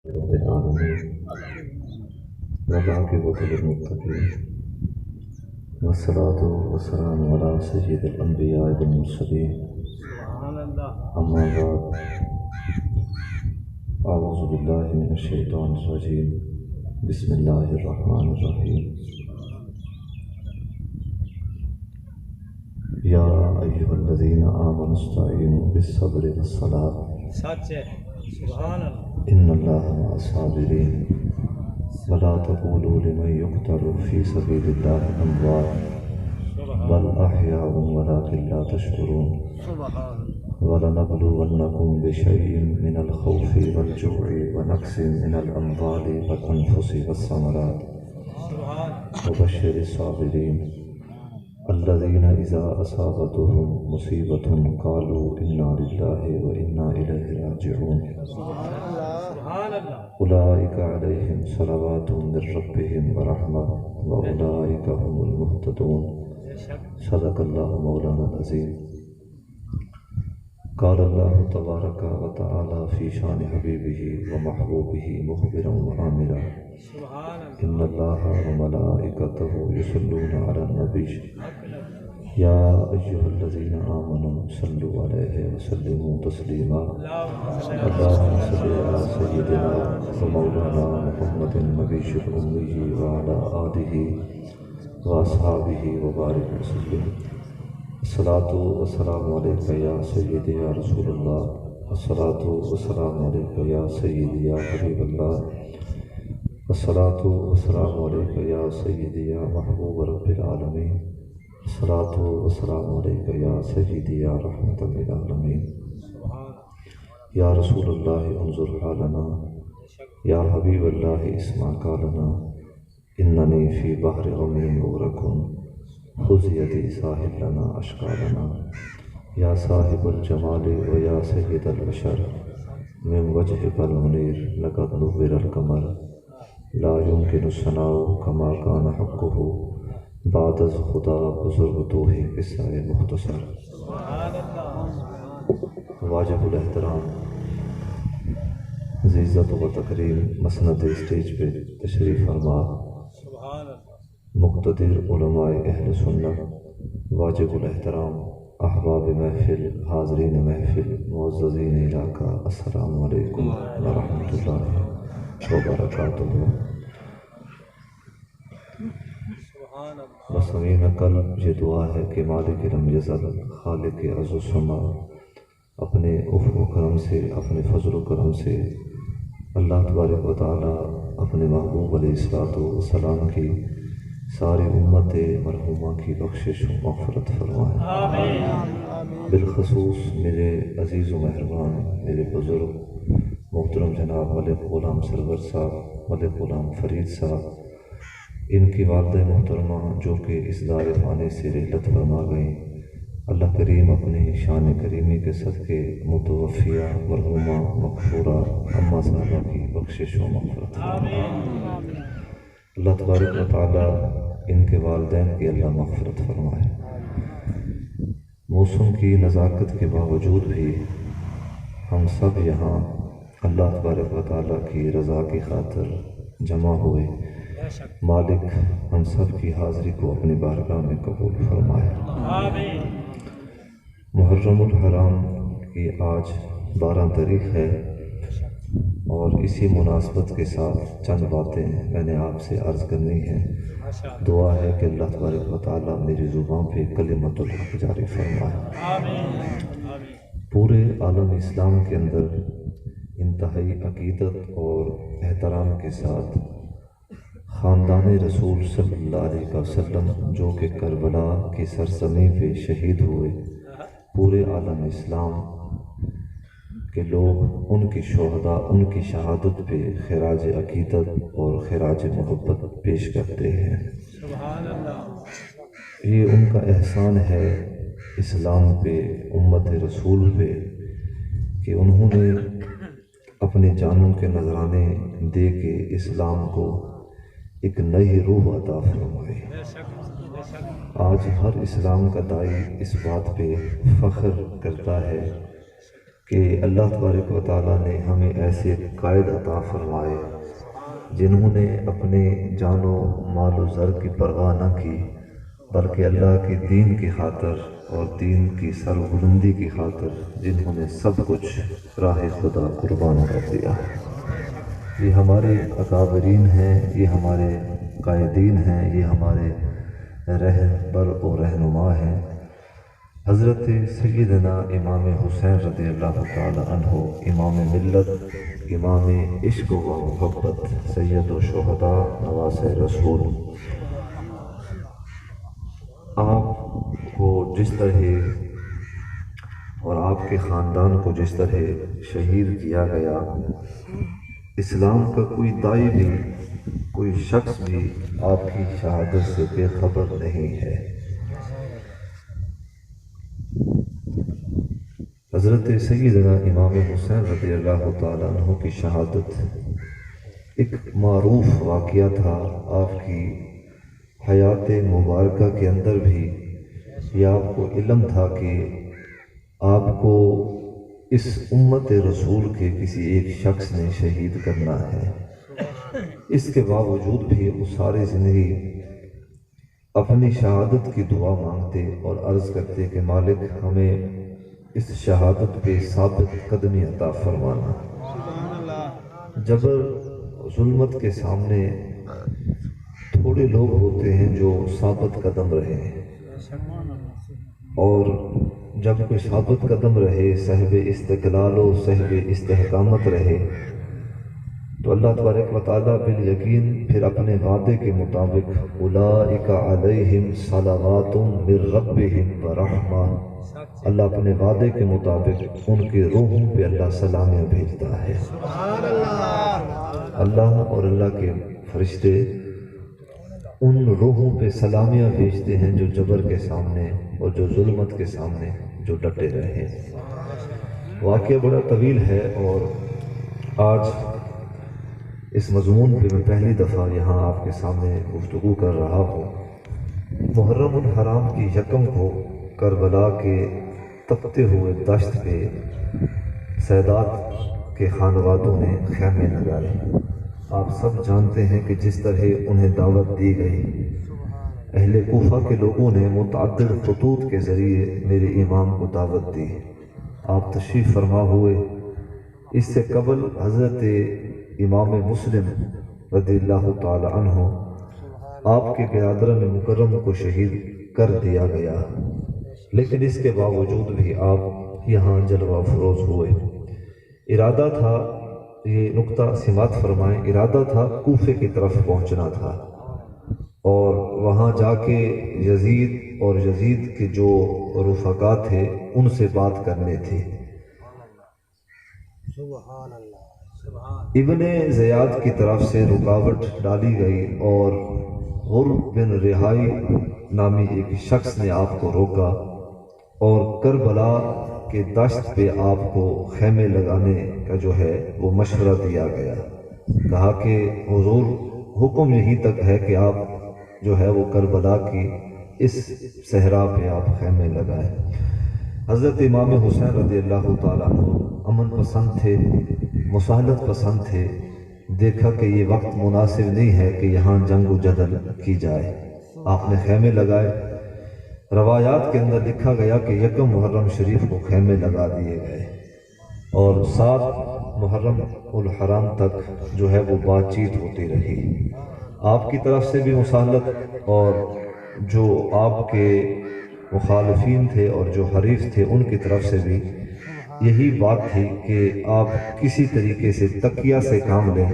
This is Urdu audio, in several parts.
رب العالمين والعاقبة للمتقين والصلاة والسلام على سيد الأنبياء والمرسلين أما بعد أعوذ بالله من الشيطان الرجيم بسم الله الرحمن الرحيم يا أيها الذين آمنوا استعينوا بالصبر والصلاة سبحان الله إن الله مع الصابرين ولا تقولوا لمن يقتل في سبيل الله أموات بل أحياء ولكن لا تشعرون ولنبلونكم بشيء من الخوف والجوع ونقص من الأموال والأنفس والثمرات وبشر الصابرين الذين إذا أصابتهم مصيبة قالوا إنا لله وإنا إليه راجعون أولئك عليهم صلوات من ربهم ورحمة وأولئك هم المهتدون صدق الله مولانا العظيم قال الله تبارك وتعالى في شان حبيبه ومحبوبه مخبرا وآمرا إن الله وملائكته يصلون على النبي يا أيها الذين آمنوا صلوا عليه وسلموا تسليما اللهم صل على سيدنا ومولانا محمد النبي الأمي وعلى آله وأصحابه وبارك وسلم الصلاة والسلام عليك يا سيدي يا رسول الله الصلاة والسلام عليك يا سيدي يا حبيب الله الصلاة والسلام عليك يا سيدي يا محبوب رب العالمين الصلاة والسلام عليك يا سيدي يا رحمة للعالمين يا رسول الله انظر حالنا يا حبيب الله اسمع قالنا إنني في بحر غميم مغرق خذ يدي ساحل لنا أشكالنا يا صاحب الجمال ويا سيد البشر من وجهك المنير لقد نور القمر لا يمكن الثناء كما كان حقه بعد از خدا بزرگ تو ہی قصہ مختصر واجب الاحترام عزت و تکریم مسند اسٹیج پہ تشریف فرما مقتدر علماء اہل سنت واجب الاحترام احباب محفل حاضرین محفل معززین علاقہ السلام علیکم ورحمۃ اللہ وبرکاتہ بسمین قلب یہ دعا ہے کہ مالک لم یزل خالق عز و سما اپنے عفو و کرم سے اپنے فضل و کرم سے اللہ تبارک و تعالیٰ اپنے محبوب علیہ الصلوۃ والسلام کی ساری امت مرحومہ کی بخشش و مغفرت فرمائے بالخصوص میرے عزیز و مہربان میرے بزرگ محترم جناب ملک غلام سرور صاحب ملک غلام فرید صاحب ان کی والدہ محترمہ جو کہ اس دار فانی سے رحلت فرما گئیں اللہ کریم اپنی شان کریمی کے صدقے متوفیہ مرحومہ مغفورہ اماں صاحبہ کی بخشش و مغفرت فرمائے اللہ تبارک و تعالیٰ ان کے والدین کی اللہ مغفرت فرمائے موسم کی نزاکت کے باوجود بھی ہم سب یہاں اللہ تبارک و تعالیٰ کی رضا کی خاطر جمع ہوئے مالک ہم سب کی حاضری کو اپنی بارگاہ میں قبول فرمائے محرم الحرام کی آج 12 تاریخ ہے اور اسی مناسبت کے ساتھ چند باتیں میں نے آپ سے عرض کرنی ہیں دعا ہے کہ اللہ تبارک و تعالیٰ میری زبان پہ کلمت الحق جاری فرمائے پورے عالم اسلام کے اندر انتہائی عقیدت اور احترام کے ساتھ خاندان رسول صلی اللہ علیہ وسلم جو کہ کربلا کی سرزمین پہ شہید ہوئے پورے عالم اسلام کے لوگ ان کی شہداء ان کی شہادت پہ خراج عقیدت اور خراج محبت پیش کرتے ہیں یہ ان کا احسان ہے اسلام پہ امت رسول پہ کہ انہوں نے اپنے جانوں کے نذرانے دے کے اسلام کو ایک نئی روح عطا فرمائی آج ہر اسلام کا داعی اس بات پہ فخر کرتا ہے کہ اللہ تبارک و تعالیٰ نے ہمیں ایسے قائد عطا فرمائے جنہوں نے اپنے جان و مال و زر کی پرواہ نہ کی، بلکہ اللہ کے دین کی خاطر اور دین کی سربلندی کی خاطر جنہوں نے سب کچھ راہ خدا قربان کر دیا۔ یہ ہمارے اکابرین ہیں، یہ ہمارے قائدین ہیں، یہ ہمارے رہبر و رہنما ہیں۔ حضرت سیدنا امام حسین رضی اللہ تعالی عنہ، امام ملت، امام عشق و محبت، سید و شہداء، نواس رسول، آپ کو جس طرح اور آپ کے خاندان کو جس طرح شہید کیا گیا، اسلام کا کوئی داعی بھی، کوئی شخص بھی آپ کی شہادت سے بے خبر نہیں ہے۔ حضرت سیدنا امام حسین رضی اللہ تعالیٰ عنہ کی شہادت ایک معروف واقعہ تھا۔ آپ کی حیات مبارکہ کے اندر بھی یہ آپ کو علم تھا کہ آپ کو اس امت رسول کے کسی ایک شخص نے شہید کرنا ہے۔ اس کے باوجود بھی وہ ساری زندگی اپنی شہادت کی دعا مانگتے اور عرض کرتے کہ مالک ہمیں اس شہادت پہ ثابت قدمی عطا فرمانا۔ جبر ظلمت کے سامنے تھوڑے لوگ ہوتے ہیں جو ثابت قدم رہے، اور جب کوئی ثابت قدم رہے، صاحب استقلال و صاحب استحکامت رہے، تو اللہ تبارک و تعالیٰ بالیقین پھر اپنے وعدے کے مطابق اولئک علیہم صلوات من ربہم ورحمہ، اللہ اپنے وعدے کے مطابق ان کی روحوں پہ اللہ سلامیاں بھیجتا ہے۔ اللہ اور اللہ کے فرشتے ان روحوں پہ سلامیاں بھیجتے ہیں جو جبر کے سامنے اور جو ظلمت کے سامنے جو ڈٹے رہے۔ واقعہ بڑا طویل ہے، اور آج اس مضمون پہ میں پہلی دفعہ یہاں آپ کے سامنے گفتگو کر رہا ہوں۔ محرم الحرام کی یکم کو کربلا کے تپتے ہوئے دشت پہ سادات کے خانوادوں نے خیمے لگائے۔ آپ سب جانتے ہیں کہ جس طرح انہیں دعوت دی گئی، اہل کوفہ کے لوگوں نے متعدد خطوط کے ذریعے میرے امام کو دعوت دی۔ آپ تشریف فرما ہوئے۔ اس سے قبل حضرت امام مسلم رضی اللہ تعالی عنہ آپ کے برادران مکرم کو شہید کر دیا گیا، لیکن اس کے باوجود بھی آپ یہاں جلوہ فروز ہوئے۔ ارادہ تھا، یہ نقطہ سماعت فرمائیں، ارادہ تھا کوفے کی طرف پہنچنا تھا، اور وہاں جا کے یزید اور یزید کے جو رفقا تھے ان سے بات کرنے تھی۔ ابن زیاد کی طرف سے رکاوٹ ڈالی گئی، اور غر بن رہائی نامی ایک شخص نے آپ کو روکا، اور کربلا کے دشت پہ آپ کو خیمے لگانے کا جو ہے وہ مشورہ دیا گیا۔ کہا کہ حضور حکم یہی تک ہے کہ آپ جو ہے وہ کربلا کی اس صحرا پہ آپ خیمے لگائیں۔ حضرت امام حسین رضی اللہ تعالیٰ عنہ امن پسند تھے، مصالحت پسند تھے۔ دیکھا کہ یہ وقت مناسب نہیں ہے کہ یہاں جنگ و جدل کی جائے، آپ نے خیمے لگائے۔ روایات کے اندر لکھا گیا کہ یکم محرم شریف کو خیمے لگا دیے گئے، اور 7 محرم الحرام تک جو ہے وہ بات چیت ہوتی رہی۔ آپ کی طرف سے بھی مصالحت، اور جو آپ کے مخالفین تھے اور جو حریف تھے ان کی طرف سے بھی یہی بات تھی کہ آپ کسی طریقے سے تقیہ سے کام لیں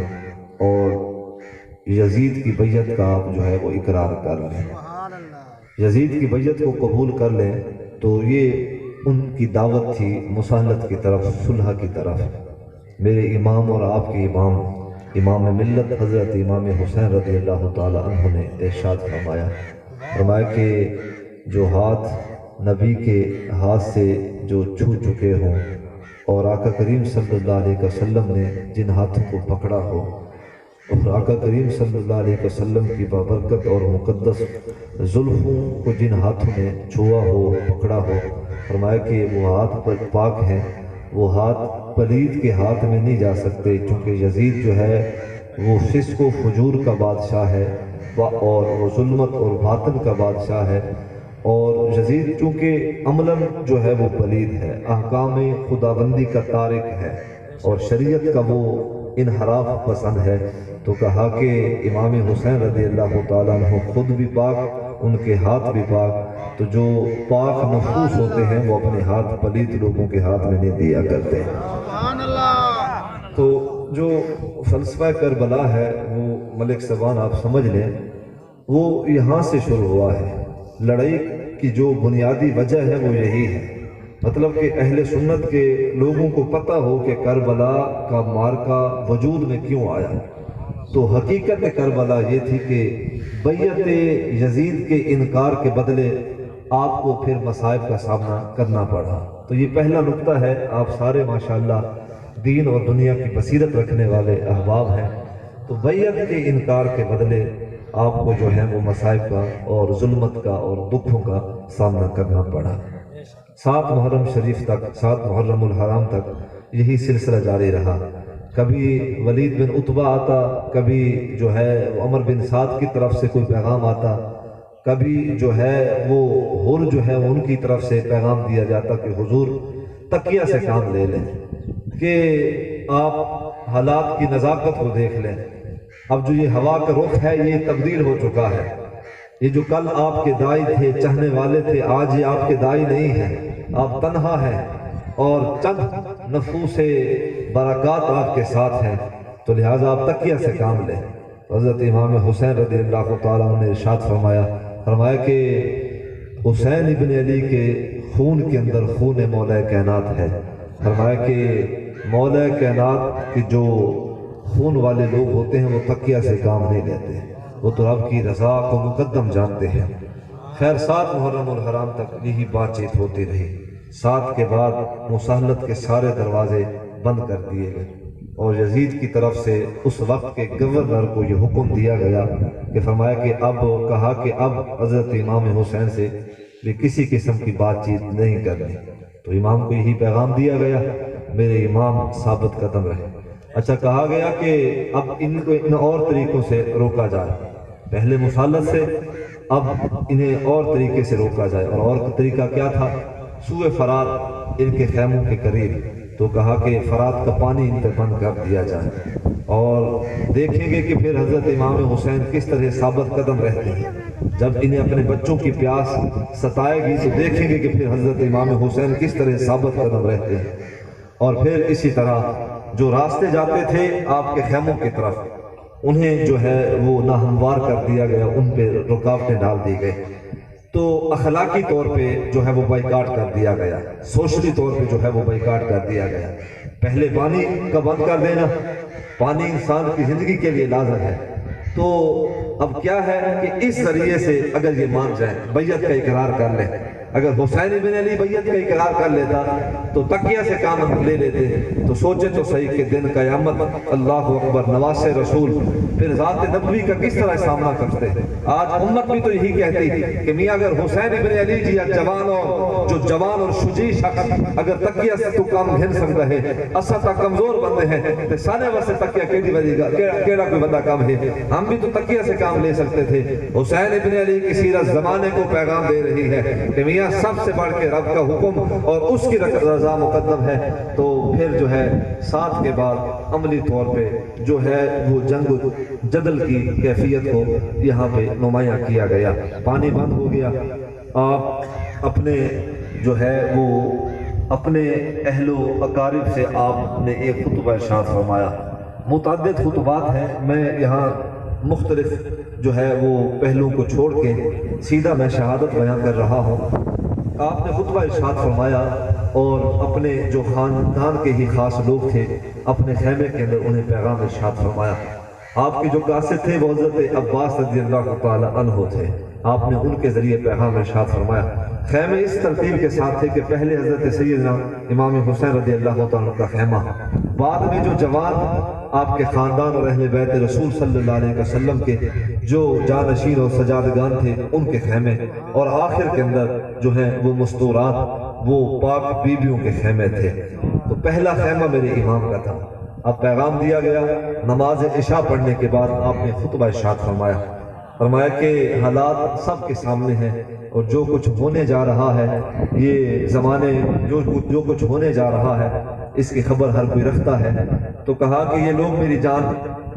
اور یزید کی بیعت کا آپ جو ہے وہ اقرار کر لیں، یزید کی بیعت کو قبول کر لیں۔ تو یہ ان کی دعوت تھی مصالحت کی طرف، صلح کی طرف۔ میرے امام اور آپ کے امام، امام ملت حضرت امام حسین رضی اللہ تعالی عنہ نے ارشاد فرمایا کہ جو ہاتھ نبی کے ہاتھ سے جو چھو چکے ہوں، اور آقا کریم صلی اللہ علیہ وسلم نے جن ہاتھوں کو پکڑا ہو، اور آقا کریم صلی اللہ علیہ وسلم کی بابرکت اور مقدس زلفوں کو جن ہاتھوں نے چھوا ہو، پکڑا ہو، فرمایا کہ وہ ہاتھ پر پاک ہیں، وہ ہاتھ پلید کے ہاتھ میں نہیں جا سکتے، چونکہ یزید جو ہے وہ فسق و فجور کا بادشاہ ہے اور وہ ظلمت اور باطن کا بادشاہ ہے، اور یزید چونکہ عملاً جو ہے وہ پلید ہے، احکام خداوندی کا تارک ہے اور شریعت کا وہ انحراف پسند ہے۔ تو کہا کہ امام حسین رضی اللہ تعالیٰ عنہ خود بھی پاک، ان کے ہاتھ بھی پاک، تو جو پاک نفوس ہوتے ہیں وہ اپنے ہاتھ پلید لوگوں کے ہاتھ میں نہیں دیا کرتے۔ سبحان اللہ۔ تو جو فلسفہ کربلا ہے وہ ملک سبحان آپ سمجھ لیں، وہ یہاں سے شروع ہوا ہے۔ لڑائی کی جو بنیادی وجہ ہے وہ یہی ہے، مطلب کہ اہل سنت کے لوگوں کو پتہ ہو کہ کربلا کا مارکہ وجود میں کیوں آیا۔ تو حقیقت کربلا یہ تھی کہ بیعت یزید کے انکار کے بدلے آپ کو پھر مصائب کا سامنا کرنا پڑا۔ تو یہ پہلا نقطہ ہے۔ آپ سارے ماشاءاللہ دین اور دنیا کی بصیرت رکھنے والے احباب ہیں، تو بیعت کے انکار کے بدلے آپ کو جو ہے وہ مصائب کا اور ظلمت کا اور دکھوں کا سامنا کرنا پڑا۔ 7 محرم شریف تک، 7 محرم الحرام تک یہی سلسلہ جاری رہا۔ کبھی ولید بن عتبہ آتا، کبھی جو ہے عمر بن سعد کی طرف سے کوئی پیغام آتا، کبھی جو ہے وہ حر جو ہے ان کی طرف سے پیغام دیا جاتا کہ حضور تقیہ سے کام لے لیں، کہ آپ حالات کی نزاکت کو دیکھ لیں۔ اب جو یہ ہوا کا رخ ہے یہ تبدیل ہو چکا ہے۔ یہ جو کل آپ کے دائی تھے، چاہنے والے تھے، آج یہ آپ کے دائی نہیں ہیں، آپ تنہا ہیں اور چند نفوس برکات آپ کے ساتھ ہیں، تو لہٰذا آپ تقیہ سے کام لیں۔ حضرت امام حسین رضی اللہ تعالیٰ عنہ نے ارشاد فرمایا کہ حسین ابن علی کے خون کے اندر خون مولا کائنات ہے۔ فرمایا کہ مولا کائنات کے جو خون والے لوگ ہوتے ہیں وہ تقیہ سے کام نہیں لیتے، وہ تو رب کی رضا کو مقدم جانتے ہیں۔ خیر 7 محرم الحرام تک یہی بات چیت ہوتی رہی۔ 7 کے بعد مساہلت کے سارے دروازے بند کر دیے گئے، اور یزید کی طرف سے اس وقت کے گورنر کو یہ حکم دیا گیا کہ فرمایا کہ اب حضرت امام حسین سے بھی کسی قسم کی بات چیت نہیں کرنی۔ تو امام کو یہی پیغام دیا گیا، میرے امام ثابت قدم رہے۔ اچھا، کہا گیا کہ اب ان کو ان اور طریقوں سے روکا جائے، پہلے مسالت سے، اب انہیں اور طریقے سے روکا جائے۔ اور طریقہ کیا تھا؟ سوئے فرات ان کے خیموں کے قریب، تو کہا کہ فرات کا پانی ان پہ بند کر دیا جائے، اور دیکھیں گے کہ پھر حضرت امام حسین کس طرح ثابت قدم رہتے ہیں۔ جب انہیں اپنے بچوں کی پیاس ستائے گی تو دیکھیں گے کہ پھر حضرت امام حسین کس طرح ثابت قدم رہتے ہیں۔ اور پھر اسی طرح جو راستے جاتے تھے آپ کے خیموں کی طرف، انہیں جو ہے وہ ناہموار کر دیا گیا، ان پہ رکاوٹیں ڈال دی گئی۔ تو اخلاقی طور پہ جو ہے وہ بائیکاٹ کر دیا گیا، سوشلی طور پہ جو ہے وہ بائیکاٹ کر دیا گیا۔ پہلے پانی کا بند کر دینا، پانی انسان کی زندگی کے لیے لازم ہے۔ تو اب کیا ہے کہ اس ذریعے سے اگر یہ مان جائیں، بیعت کا اقرار کر لیں، اگر حسین بن علی بیعت کا اقرار کر لیتا تو تقیہ سے کام لے لیتے، تو سوچے تو صحیح کہ دن قیامت، اللہ اکبر، نواز رسول پھر ذات نبوی کا کس طرح سامنا کرتے۔ آج امت بھی تو یہی کہتی کہ میاں اگر حسین بن علی جی یا جوان اور شجیع شخص اگر تقیہ سے تو کام گھن سکتا ہے، اسا تا کمزور بندے ہیں تے سانے واسطے تقیہ کیڑی وجہ گا، کیڑا کوئی بندہ کام ہے، ہم بھی تو تقیہ سے کام لے سکتے تھے۔ حسین بن علی کی سیرت زمانے کو پیغام دے رہی ہے کہ میاں سب سے بڑھ کے رب کا حکم اور اس کی رضا مقدم ہے۔ تو پھر جو ہے 7 کے بعد عملی طور پہ جو ہے وہ جنگ جدل کی کیفیت کو یہاں پہ نمایاں کیا گیا، پانی بند ہو گیا۔ آپ اپنے جو ہے وہ اپنے اہل و اقارب سے آپ نے ایک خطبہ ارشاد فرمایا، متعدد خطبات ہیں، میں یہاں مختلف جو ہے وہ پہلوؤں کو چھوڑ کے سیدھا میں شہادت بیان کر رہا ہوں۔ آپ نے خطبہ ارشاد فرمایا اور اپنے جو خاندان کے ہی خاص لوگ تھے اپنے خیمے کے اندر انہیں پیغام ارشاد فرمایا۔ آپ کے جو قاصد تھے وہ حضرت عباس رضی اللہ تعالی عنہ تھے، آپ نے ان کے ذریعے پیغام ارشاد فرمایا۔ خیمے اس ترتیب کے ساتھ تھے کہ پہلے حضرت سیدنا امام حسین رضی اللہ تعالیٰ کا خیمہ، بعد میں جو جوان آپ کے خاندان اور اہل بیت رسول صلی اللہ علیہ وسلم کے جو جانشین اور سجادگان تھے ان کے خیمے، اور آخر کے اندر جو ہیں وہ مستورات، وہ پاک بیویوں کے خیمے تھے۔ تو پہلا خیمہ میرے امام کا تھا۔ اب پیغام دیا گیا، نماز عشاء پڑھنے کے بعد آپ نے خطبہ ارشاد فرمایا کہ حالات سب کے سامنے ہیں اور جو کچھ ہونے جا رہا ہے، یہ زمانے جو کچھ ہونے جا رہا ہے اس کی خبر ہر کوئی رکھتا ہے۔ تو کہا کہ یہ لوگ میری جان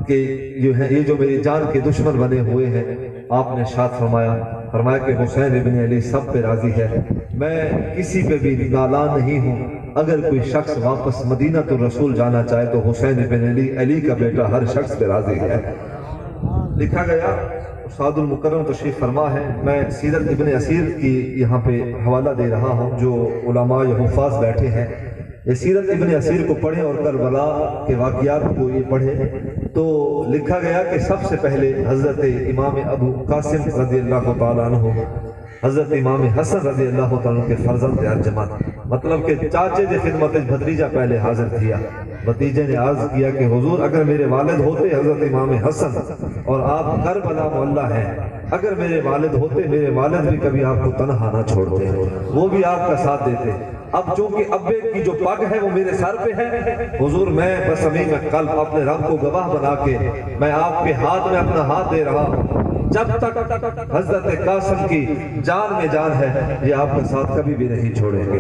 کے یہ جو میری جان کے دشمن بنے ہوئے ہیں، آپ نے ارشاد فرمایا کہ حسین ابن علی سب پہ راضی ہے، میں کسی پہ بھی نالاں نہیں ہوں۔ اگر کوئی شخص واپس مدینہ الرسول جانا چاہے تو حسین ابن علی کا بیٹا ہر شخص پہ راضی ہے۔ لکھا گیا، استاد المکرم تشریف فرما ہے، میں سیرت ابن اسیر کی یہاں پہ حوالہ دے رہا ہوں، جو علماء یا حفاظ بیٹھے ہیں یہ سیرت ابن اسیر کو پڑھیں اور کربلا کے واقعات کو یہ پڑھیں تو لکھا گیا کہ سب سے پہلے حضرت امام ابو قاسم رضی اللہ تعالیٰ عنہ، حضرت امام حسن رضی اللہ تعالیٰ کے فرزند ارجمند، مطلب کہ چاچے دی خدمت بھتیجا پہلے حاضر کیا۔ بھتیجے نے عرض کیا کہ حضور اگر میرے والد ہوتے حضرت امام حسن اور آپ کربلا معلّہ ہیں، اگر میرے والد ہوتے، میرے والد بھی کبھی آپ کو تنہا نہ چھوڑتے، وہ بھی آپ کا ساتھ دیتے۔ اب چونکہ ابے کی جو پگ ہے وہ میرے سر پہ ہے، حضور میں بس ابھی میں قلب اپنے رب کو گواہ بنا کے میں آپ کے ہاتھ میں اپنا ہاتھ دے رہا ہوں، جب تک حضرت قاسم کی جان میں جان ہے یہ آپ کا ساتھ کبھی بھی نہیں چھوڑیں گے۔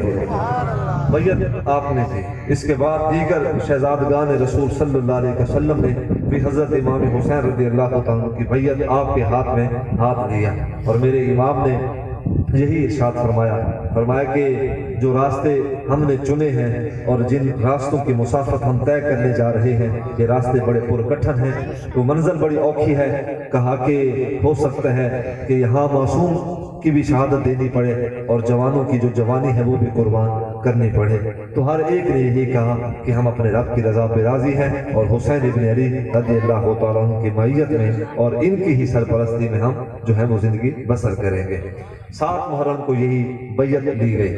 بیعت آپ نے دی۔ اس کے بعد دیگر شہزادگان رسول صلی اللہ علیہ وسلم نے بھی حضرت امام حسین رضی اللہ تعالیٰ کی بیعت آپ کے ہاتھ میں ہاتھ لیا، اور میرے امام نے یہی ارشاد فرمایا کہ جو راستے ہم نے چنے ہیں اور جن راستوں کی مسافت ہم طے کرنے جا رہے ہیں یہ راستے بڑے پرکٹھن ہیں، تو منزل بڑی اوکھی ہے۔ کہا کہ ہو سکتا ہے کہ یہاں معصوم کی بھی شہادت دینی پڑے اور جوانوں کی جو جوانی ہے وہ بھی قربان کرنی پڑے، تو ہر ایک نے یہی کہا کہ ہم اپنے رب کی رضا پہ راضی ہیں اور حسین ابن علی رضی اللہ تعالیٰ عنہ کی معیت میں اور ان کی ہی سرپرستی میں ہم جو ہے وہ زندگی بسر کریں گے۔ 7 محرم کو یہی بیعت دی گئی۔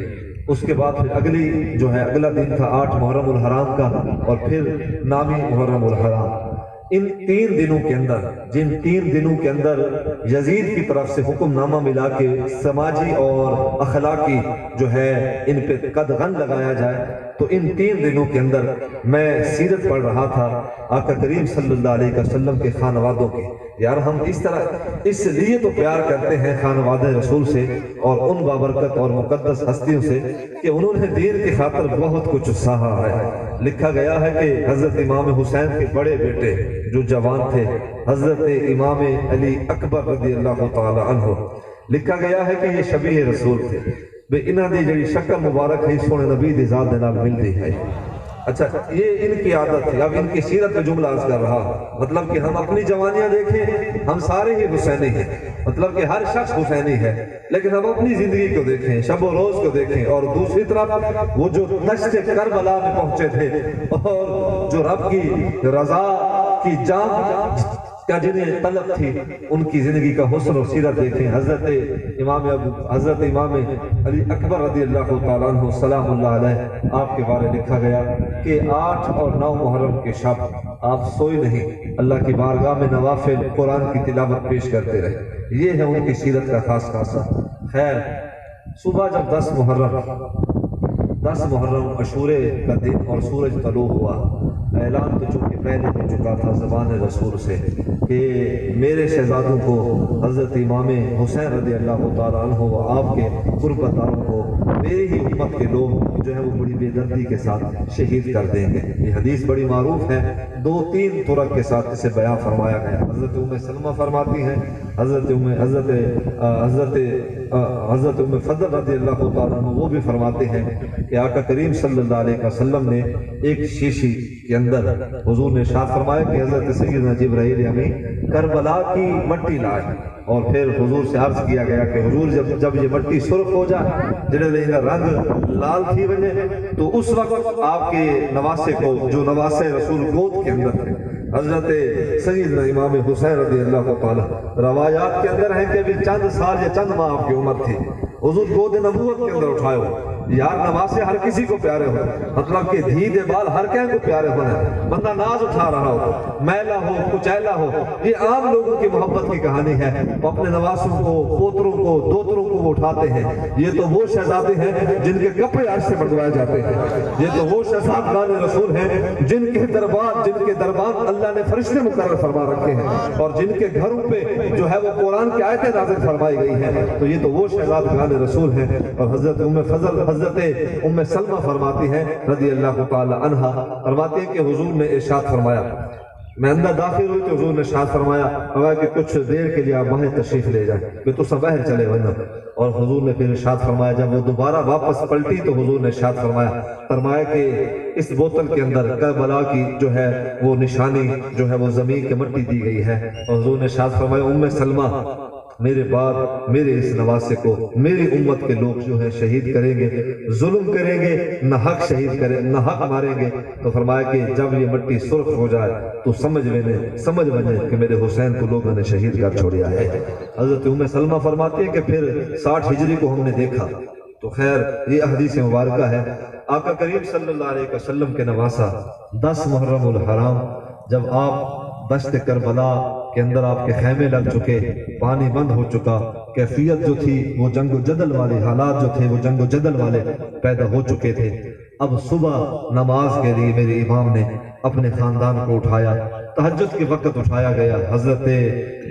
اس کے بعد پھر اگلا دن تھا 8 محرم الحرام کا، اور پھر نامی محرم الحرام۔ ان 3 دنوں کے اندر، جن 3 دنوں کے اندر یزید کی طرف سے حکم نامہ ملا کہ سماجی اور اخلاقی جو ہے ان پہ قدغن لگایا جائے، تو ان 3 دنوں کے اندر میں سیرت پڑھ رہا تھا آقا کریم صلی اللہ علیہ وسلم کے خانوادوں کی۔ یار ہم اس لیے تو پیار کرتے ہیں خانوادہ رسول سے اور ان بابرکت اور مقدس ہستیوں سے کہ انہوں نے دین کی خاطر بہت کچھ سہا ہے۔ لکھا گیا ہے کہ حضرت امام حسین کے بڑے بیٹے جو جوان تھے حضرت امام علی اکبر رضی اللہ تعالی عنہ، لکھا گیا ہے کہ یہ شبیہ رسول تھے، بے انہاں دی جڑی شکل مبارک ہے سونے نبی دی ذات دے نال ملدی ہے۔ اچھا یہ ان کی عادت تھی۔ اب ان کی سیرت میں جملہ عرض کر رہا، مطلب کہ ہم اپنی جوانیاں دیکھیں، ہم سارے ہی حسینی ہیں، مطلب کہ ہر شخص حسینی ہے، لیکن ہم اپنی زندگی کو دیکھیں، شب و روز کو دیکھیں، اور دوسری طرف وہ جو دشت کربلا میں پہنچے تھے اور جو رب کی رضا کی جان کا جنہیں طلب تھی، ان کی زندگی کا حسن اور سیرت دیکھیں۔ حضرت امام علی اکبر رضی اللہ تعالیٰ عنہ سلام اللہ علیہ، آپ کے بارے لکھا گیا کہ 8 اور 9 محرم کے شب آپ سوئے نہیں، اللہ کی بارگاہ میں نوافل قرآن کی تلاوت پیش کرتے رہے۔ یہ ہے ان کی سیرت کا خاص خاصہ۔ خیر، صبح جب 10 محرم عاشورے کا دن اور سورج طلوع ہوا، اعلان تو چونکہ پہلے ہو چکا تھا زبان رسول سے کہ میرے شہزادوں کو حضرت امام حسین رضی اللہ تعالیٰ عنہ و آپ کے قربتاروں کو میری ہی امت کے لوگ جو ہے وہ بڑی بے دردی کے ساتھ شہید کر دیں گے۔ یہ حدیث بڑی معروف ہے، 2-3 طرق کے ساتھ اسے بیان فرمایا گیا۔ حضرت ام سلمہ فرماتی ہیں، حضرت ام فضل رضی اللہ تعالیٰ عنہ وہ بھی فرماتے ہیں کہ آقا کریم صلی اللہ علیہ وسلم نے ایک شیشی کے اندر حضور نے ارشاد فرمایا کہ حضرت سیدنا جبرائیل امین کربلا کی مٹی لائے، اور پھر حضور سے عرض کیا گیا کہ حضور جب یہ مٹی سرخ ہو جائے، جڑے رنگ لال تھی وجہ، تو اس وقت آپ کے نواسے کو، جو نواسے رسول گود کے اندر تھے، حضرت سیدنا امام حسین رضی اللہ تعالیٰ، روایات کے اندر ہیں کہ بھی چند سال یا چند ماہ آپ کی عمر تھی، حضور گود نبوت کے اندر اٹھائے ہو، یار نواسے ہر کسی کو پیارے ہو، مطلب کہ دھی دے بال ہر کہیں کو پیارے ہونے، بندہ ناز اٹھا رہا ہو، میلا ہو کچیلا ہو، یہ عام لوگوں کی محبت کی کہانی ہے۔ وہ اپنے نواسوں کو، پوتروں کو، دوتروں کو وہ اٹھاتے ہیں۔ یہ تو وہ شہزادے ہیں جن کے کپڑے عرش سے بڑھوائے جاتے ہیں، یہ تو وہ شہزادگان رسول ہیں جن کے دربان اللہ نے فرشتے مقرر فرما رکھے ہیں، اور جن کے گھروں پہ جو ہے وہ قرآن کی آیتیں نازل فرمائی گئی ہیں۔ تو یہ تو وہ شہزادگان رسول ہیں۔ اور حضرت ام سلمہ فرماتی ہیں رضی اللہ تعالی عنہا، فرماتی ہیں کہ حضور نے ارشاد فرمایا، میں اندر داخل ہوئی تو حضور نے ارشاد فرمایا کہ کچھ دیر کے لیے آپ باہر تشریف لے جائیں، کہ تو سب باہر چلے ورنہ۔ اور حضور نے پھر ارشاد فرمایا، جب وہ دوبارہ واپس پلٹی تو حضور نے ارشاد فرمایا کہ اس بوتل کے اندر کربلا کی جو ہے وہ نشانی جو ہے وہ زمین کے مٹی دی گئی ہے۔ اور حضور نے ارشاد فرمایا، ام سلمہ میرے بعد میرے اس نواسے کو میری امت کے لوگ جو ہے شہید کریں گے، ظلم کریں گے، نہ حق شہید کریں، نہ حق ماریں گے۔ تو فرمایا کہ جب یہ مٹی سرخ ہو جائے تو سمجھ بنے کہ میرے حسین کو لوگوں نے شہید کر چھوڑیا ہے۔ حضرت ام سلمہ فرماتی ہے کہ پھر 60 ہجری کو ہم نے دیکھا تو خیر یہ حدیث مبارکہ ہے، آقا کریم صلی اللہ علیہ وسلم کے نواسہ 10 محرم الحرام جب آپ دشت کربلا کے اندر آپ کے خیمے لگ چکے، پانی بند ہو چکا، کیفیت جو تھی وہ جنگ و جدل والے حالات جو تھے وہ جنگ و جدل والے پیدا ہو چکے تھے۔ اب صبح نماز کے لیے میرے امام نے اپنے خاندان کو اٹھایا، تہجد کے وقت اٹھایا گیا۔ حضرت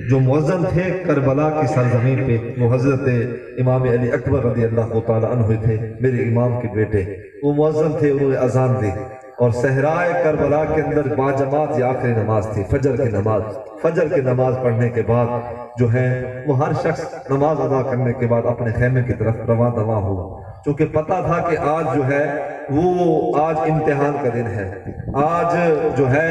جو مؤذن تھے کربلا کی سرزمین پہ وہ حضرت امام علی اکبر رضی اللہ تعالی عنہ تھے، میرے امام کے بیٹے، وہ مؤذن تھے، انہوں نے اذان دی اور صحرائے کربلا کے اندر باجماعت یہ آخری نماز تھی، فجر کی نماز پڑھنے کے بعد جو ہے وہ ہر شخص نماز ادا کرنے کے بعد اپنے خیمے کی طرف رواں ہوا، چونکہ پتہ تھا کہ آج جو ہے وہ آج امتحان کا دن ہے، آج جو ہے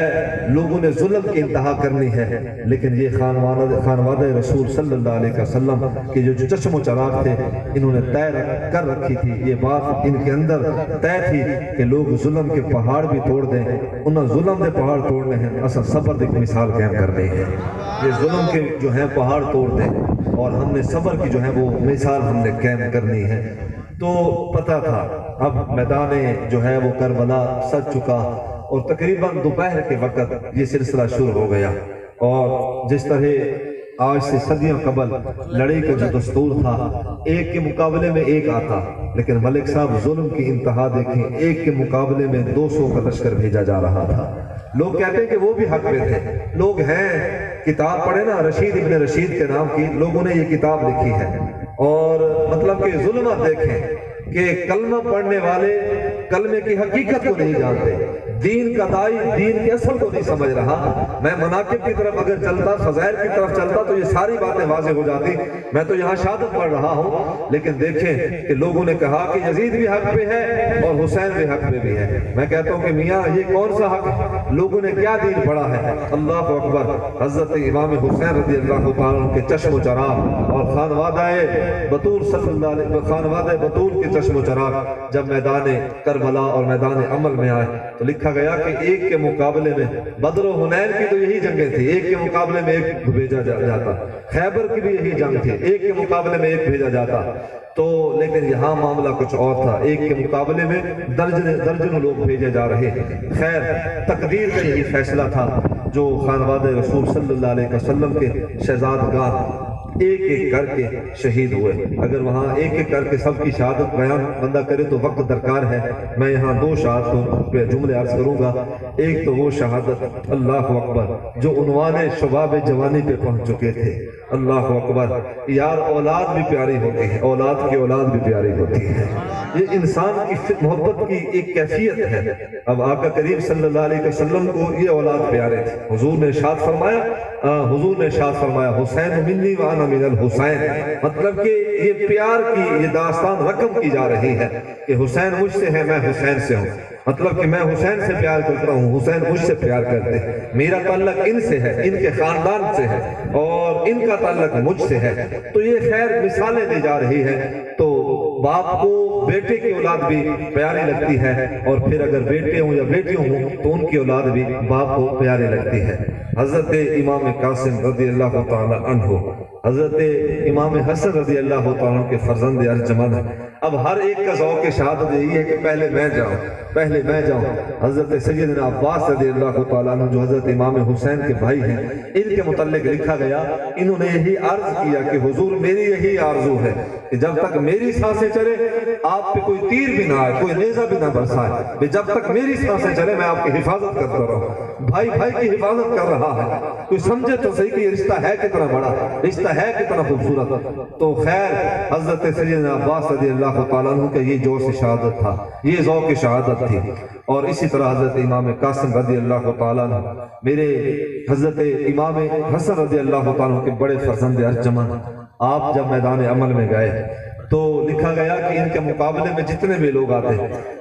لوگوں نے ظلم کی انتہا کرنی ہے۔ لیکن یہ خانوادہ رسول صلی اللہ علیہ وسلم کے جو چشم و چراغ تھے انہوں نے طے کر رکھی تھی، یہ بات ان کے اندر طے تھی کہ لوگ ظلم کے پہاڑ بھی توڑ دیں، انہوں ظلم کے پہاڑ توڑنے ہیں، اصل صبر کی مثال قائم کرنی ہے، یہ ظلم کے جو ہیں پہاڑ توڑ دیں اور ہم نے صبر کی جو ہے وہ مثال ہم نے قائم کرنی ہے۔ تو پتہ تھا اب میدان جو ہے وہ کربلا سج چکا اور تقریباً دوپہر کے وقت یہ سلسلہ شروع ہو گیا، اور جس طرح آج سے صدیوں قبل لڑائی کا جو دستور تھا ایک کے مقابلے میں ایک آتا، لیکن ملک صاحب ظلم کی انتہا دیکھیں، ایک کے مقابلے میں 200 کا لشکر بھیجا جا رہا تھا۔ لوگ کہتے ہیں کہ وہ بھی حق میں تھے، لوگ ہیں کتاب پڑھے نا رشید ابن رشید کے نام کی، لوگوں نے یہ کتاب لکھی ہے، اور مطلب کہ ظلمت دیکھیں کہ کلمہ پڑھنے والے کلمے کی حقیقت کو نہیں جانتے، دین کا دائی دین کے اصل کو نہیں سمجھ رہا۔ میں مناقب کی طرف اگر چلتا، فضائل کی طرف چلتا تو یہ ساری باتیں واضح ہو جاتی، میں تو یہاں شہادت پڑھ رہا ہوں، لیکن دیکھیں کہ لوگوں نے کہا کہ یزید بھی حق پہ ہے اور حسین بھی حق پہ بھی ہے۔ میں کہتا ہوں کہ میاں یہ کون سا حق ہے؟ لوگوں نے کیا دین پڑھا ہے؟ اللہ اکبر۔ حضرت امام حسین رضی اللہ تعالیٰ عنہ کے چشم و چراغ اور خانوادہ بطول صلی اللہ علیہ خانوادہ بطول کے چشم و چراغ جب میدان کربلا اور میدان عمل میں آئے تو لکھا گیا کہ ایک کے مقابلے میں بدر و حنین کی تو یہی جنگیں تھی، ایک کے مقابلے میں ایک بھیجا جاتا، خیبر کی بھی یہی جنگ تھی، ایک کے مقابلے میں ایک بھیجا جاتا، تو لیکن یہاں معاملہ کچھ اور تھا، ایک کے مقابلے میں درجنوں لوگ بھیجے جا رہے ہیں۔ خیر تقدیر کا یہی فیصلہ تھا جو خانوادہ رسول صلی اللہ علیہ وسلم کے شہزادگان ایک ایک کر کے شہید ہوئے۔ اگر وہاں ایک ایک کر کے سب کی شہادت بیان بندہ کرے تو وقت درکار ہے، میں یہاں 2 شہادتوں پہ جملے عرض کروں گا۔ ایک تو وہ شہادت اللہ اکبر جو عنوان شباب جوانی پہ پہنچ چکے تھے، اللہ اکبر۔ یار اولاد بھی پیاری ہوتی ہے، اولاد کی اولاد بھی پیاری ہوتی ہے، یہ انسان کی محبت کی ایک کیفیت ہے۔ اب آقا کریم صلی اللہ علیہ وسلم کو یہ اولاد پیارے تھے، حضور نے ارشاد فرمایا حسین منی وانا من الحسین، مطلب کہ یہ پیار کی یہ داستان رقم کی جا رہی ہے کہ حسین مجھ سے ہے، میں حسین سے ہوں، مطلب کہ میں حسین سے پیار کرتا ہوں، حسین مجھ سے پیار کرتے ہیں، میرا تعلق ان سے ہے، ان کے خاندان سے ہے اور ان کا تعلق مجھ سے ہے۔ تو یہ خیر مثالیں دی جا رہی ہیں، تو باپ کو بیٹے کی اولاد بھی پیاری لگتی ہے، اور پھر اگر بیٹے ہوں یا بیٹیوں ہوں تو ان کی اولاد بھی باپ کو پیاری لگتی ہے۔ حضرت امام قاسم رضی اللہ تعالی عنہ، حضرت امام حسن رضی اللہ تعالیٰ عنہ کے فرزند ارجمند اب ہر ایک کا ذوق شہادت یہی ہے کہ پہلے میں جاؤں. حضرت سیدنا عباس رضی اللہ تعالیٰ عنہ جو حضرت امام حسین کے بھائی ہیں، ان کے متعلق لکھا گیا، انہوں نے یہی عرض کیا کہ حضور میری یہی آرزو ہے کہ جب تک میری سانسیں چلے آپ پہ کوئی تیر بھی نہ آئے، کوئی نیزہ بھی نہ برسائے، جب تک میری سانسیں چلے میں آپ کی حفاظت کرتا رہوں. بھائی کی حفاظت کر رہا ہے. کوئی سمجھے تو صحیح کہ یہ رشتہ ہے کتنا بڑا، رشتہ ہے کتنا خوبصورت. تو خیر حضرت سیدنا عباس رضی اللہ تعالیٰ عنہ کا یہ جوش شہادت تھا، یہ ذوق شہادت تھی. اور اسی طرح حضرت امام قاسم رضی اللہ تعالیٰ عنہ، میرے حضرت امام حسن رضی اللہ تعالیٰ عنہ کے بڑے فرزند ارجمند، آپ جب میدان عمل میں گئے تو لکھا گیا کہ ان کے مقابلے میں جتنے بھی لوگ آتے،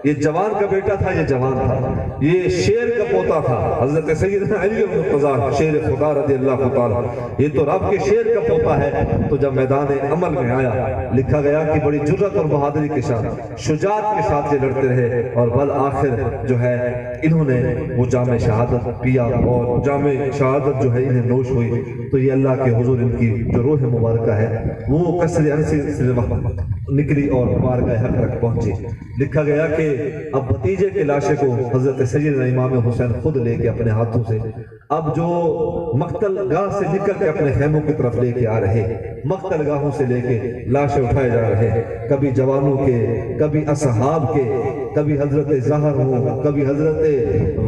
یہ جوان کا بیٹا تھا، یہ جوان تھا، یہ شیر کا پوتا تھا، حضرت سیدنا علی بن قضاء شیر خدا رضی اللہ تعالیٰ، یہ تو رب کے شیر کا پوتا ہے. تو جب میدان عمل میں آیا، لکھا گیا کہ بڑی جرأت اور بہادری کے ساتھ، شجاعت کے ساتھ یہ لڑتے رہے، اور بالآخر جو ہے انہوں نے وہ جام شہادت پیا، اور جام شہادت جو ہے انہیں نوش ہوئی. تو یہ اللہ کے حضور ان کی جو روح مبارکہ ہے وہ کسر انسی سے نکلی اور بارگاہ حق تک پہنچی. لکھا گیا کہ اب بھتیجے کے لاشے کو حضرت سیدنا امام حسین خود لے کے اپنے ہاتھوں سے، اب جو مقتل گاہ سے نکل کے اپنے خیموں کی طرف لے کے آ رہے، مقتل گاہوں سے لے کے لاشیں اٹھائے جا رہے، کبھی جوانوں کے، کبھی اصحاب کے، کبھی حضرت زہر ہوں، کبھی حضرت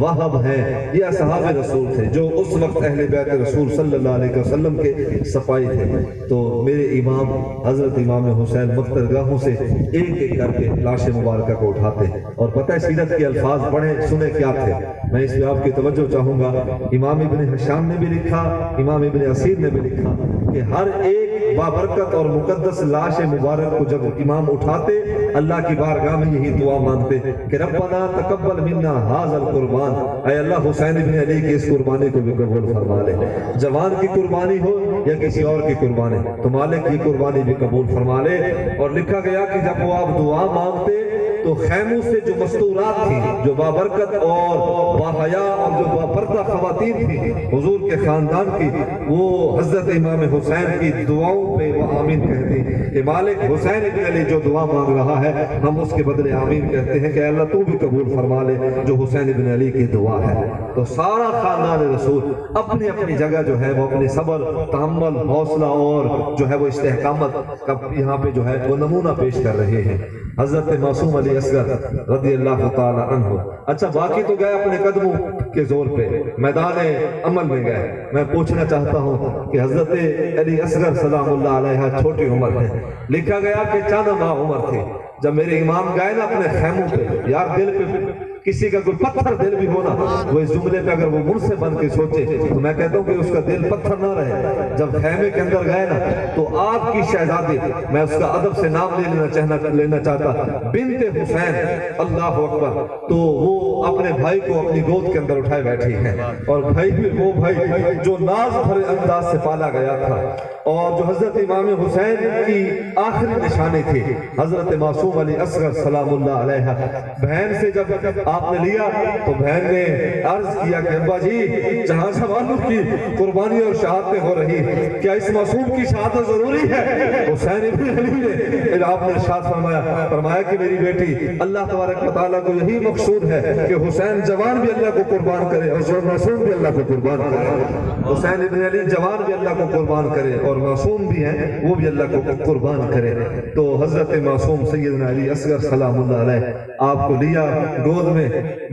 وہب ہیں. یہ اصحاب رسول تھے جو اس وقت اہل بیت رسول صلی اللہ علیہ وسلم کے سپاہی تھے. تو میرے امام حضرت امام حسین مقتل گاہوں سے ایک ایک کر کے لاش مبارکہ کو اٹھاتے، اور پتہ ہے سیرت کے الفاظ پڑھیں سنیں کیا تھے. میں اس میں آپ کی توجہ چاہوں گا. امام ابن حشام نے بھی لکھا، امام ابن اسیر نے بھی لکھا کہ ہر ایک بابرکت اور مقدس لاش مبارک کو جب امام اٹھاتے اللہ کی بارگاہ میں یہی دعا مانگتے کہ ربنا تقبل منا ھذا القربان، اے اللہ حسین ابن علی کی اس قربانی کو بھی قبول فرما لے. جوان کی قربانی ہو یا کسی اور کی قربانی، تو مالک کی قربانی بھی قبول فرما لے. اور لکھا گیا کہ جب وہ آپ دعا مانگتے تو خیموں سے جو مستورات تھیں، جو بابرکت اور باحیا اور جو باپردہ خواتین تھیں حضور کے خاندان کی، وہ حضرت امام حسین کی دعاؤں پہ وہ آمین کہتی کہ مالک حسین ابن علی جو دعا مانگ رہا ہے ہم اس کے بدلے آمین کہتے ہیں کہ اللہ تو بھی قبول فرما لے جو حسین ابن علی کی دعا ہے. تو سارا خاندان رسول اپنی اپنی جگہ جو ہے وہ اپنی صبر، تحمل، حوصلہ اور جو ہے وہ استحکامت کا یہاں پہ جو ہے وہ نمونہ پیش کر رہے ہیں. حضرت معصوم علی اصغر رضی اللہ تعالی عنہ، اچھا باقی تو گئے اپنے قدموں کے زور پہ، میدان عمل میں گئے. میں پوچھنا چاہتا ہوں کہ حضرت علی اصغر سلام اللہ علیہ چھوٹی عمر ہے، لکھا گیا کہ چاند ماہ عمر تھے جب میرے امام گئے نا اپنے خیموں پہ. یار دل پہ کسی کا کوئی پتھر دل بھی ہونا، وہ اس جملے پہ اگر وہ من سے بن کے سوچے تو میں کہتا ہوں کہ اس کا دل پتھر نہ رہے. جب خیمے کے اندر گئے نا تو آپ کی شہزادی، میں اس کا ادب سے نام لینا چاہتا، بنت حسین، اللہ اکبر، تو وہ اپنے بھائی کو اپنی گود کے اندر اٹھائے بیٹھی ہیں. اور بھائی بھی وہ بھائی جو ناز بھرے انداز سے پالا گیا تھا، اور جو حضرت امام حسین کی آخری نشانی تھی، حضرت معصوم علی اصغر سلام اللہ علیہ. بہن سے جب آپ نے لیا تو بہن نے عرض کیا کہ ابا جی جہاں جوانوں کی قربانی اور شہادتیں ہو رہی، کیا اس معصوم کی شہادت ضروری ہے؟ حسین ابن علی نے آپ نے ارشاد فرمایا کہ میری بیٹی، اللہ تبارک و تعالیٰ کو یہی مقصود ہے کہ حسین جوان بھی اللہ کو قربان کرے اور معصوم بھی اللہ کو قربان کرے. حسین ابن علی جوان بھی اللہ کو قربان کرے اور معصوم بھی ہیں وہ بھی اللہ کو قربان کرے. تو حضرت معصوم سیدنا علی اصغر سلام اللہ علیہ آپ کو لیا گود میں.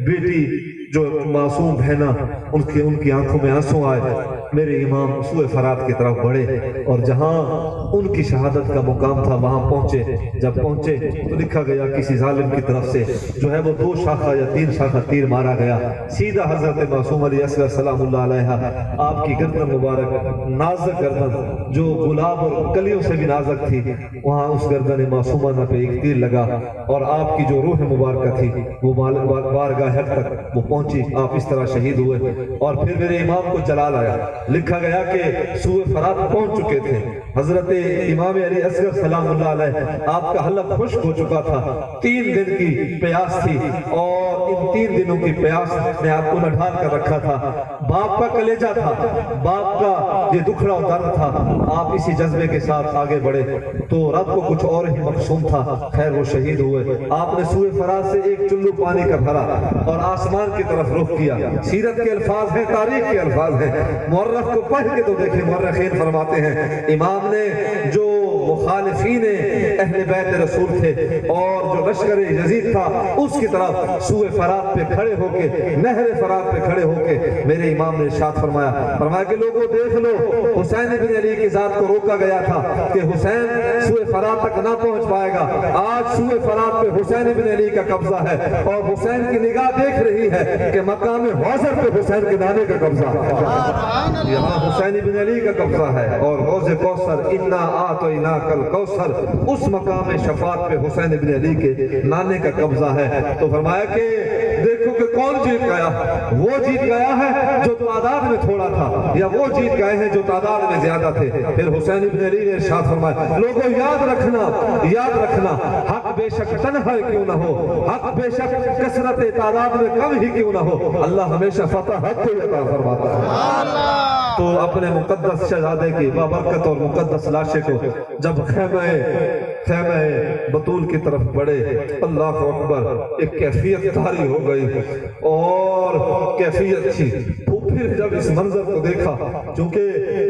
بیٹی جو معصوم بہنا ان کی آنکھوں میں آنسو آئے. میرے امام سوئے فرات کی طرف بڑھے اور جہاں ان کی شہادت کا مقام تھا وہاں پہنچے. جب پہنچے تو لکھا گیا کسی ظالم کی طرف سے جو ہے وہ 2 شاخہ یا 3 شاخہ تیر مارا گیا. سیدھا حضرت معصوم علی اصغر سلام اللہ علیہ آپ کی گردن مبارک، نازک گردن جو گلاب اور کلیوں سے بھی نازک تھی، وہاں اس گردن معصومانہ پہ ایک تیر لگا اور آپ کی جو روح مبارکہ تھی وہ بارگاہ حق تک وہ پہنچی. آپ اس طرح شہید ہوئے. اور پھر میرے امام کو جلال آیا. لکھا گیا کہ سوئے فرات پہنچ چکے تھے. حضرت امام علی اصغر سلام اللہ علیہ آپ کا حلق خشک ہو چکا تھا, 3 دن کی پیاس تھی, اور ان 3 دنوں کی پیاس نے آپ کو نڈھال کر رکھا تھا. باپ کا کلیجہ تھا, باپ کا یہ دکھڑا درد تھا. آپ اسی جذبے کے ساتھ آگے بڑھے تو رب کو کچھ اور ہی مقصود تھا. خیر وہ شہید ہوئے. آپ نے سوئے فرات سے ایک چلو پانی کا بھرا اور آسمان کی طرف رخ کیا. سیرت کے الفاظ ہیں, تاریخ کے الفاظ ہیں, مورخ کو پڑھ کے تو دیکھیں. مورخین فرماتے ہیں امام نے جو مخالفین اہل بیت رسول تھے اور جو لشکر یزید تھا اس کی طرف سوئے فرات پہ کھڑے ہو کے, نہر فرات پہ کھڑے ہو کے میرے امام نے ارشاد فرمایا کہ لوگوں دیکھ لو, حسین بن علی کی ذات کو روکا گیا تھا کہ حسین سوئے فرات تک نہ پہنچ پائے گا. آج سوئے فرات پہ حسین بن علی کا قبضہ ہے اور حسین کی نگاہ دیکھ رہی ہے کہ مقام حوضر پہ حسین کے نانے کا قبضہ ہے. یہاں حسین بن علی کا قبضہ ہے اور حوض کوثر انا اعطیناک الکوثر, اس مقام شفاعت پہ حسین بن علی کے نانے کا قبضہ ہے. تو فرمایا کہ دیکھو کہ کون جیت گیا. وہ جیت گیا ہے جو تعداد میں تھوڑا تھا, یا وہ جیت گئے ہیں جو تعداد میں زیادہ تھے. پھر حسین بن علی نے ارشاد فرمایا لوگوں یاد رکھنا حق بے شک تنہا کیوں نہ ہو, حق بے شک کثرت تعداد میں کم ہی کیوں نہ ہو, اللہ ہمیشہ فتح حق کو عطا فرماتا ہے. تو اپنے مقدس شہزادے کی بابرکت اور مقدس لاشے کو جب خیمہ بطول کی طرف بڑھے, اللہ اکبر, ایک کیفیت طاری ہو گئی اور کیفیت تھی. پھر جب اس منظر کو دیکھا, چونکہ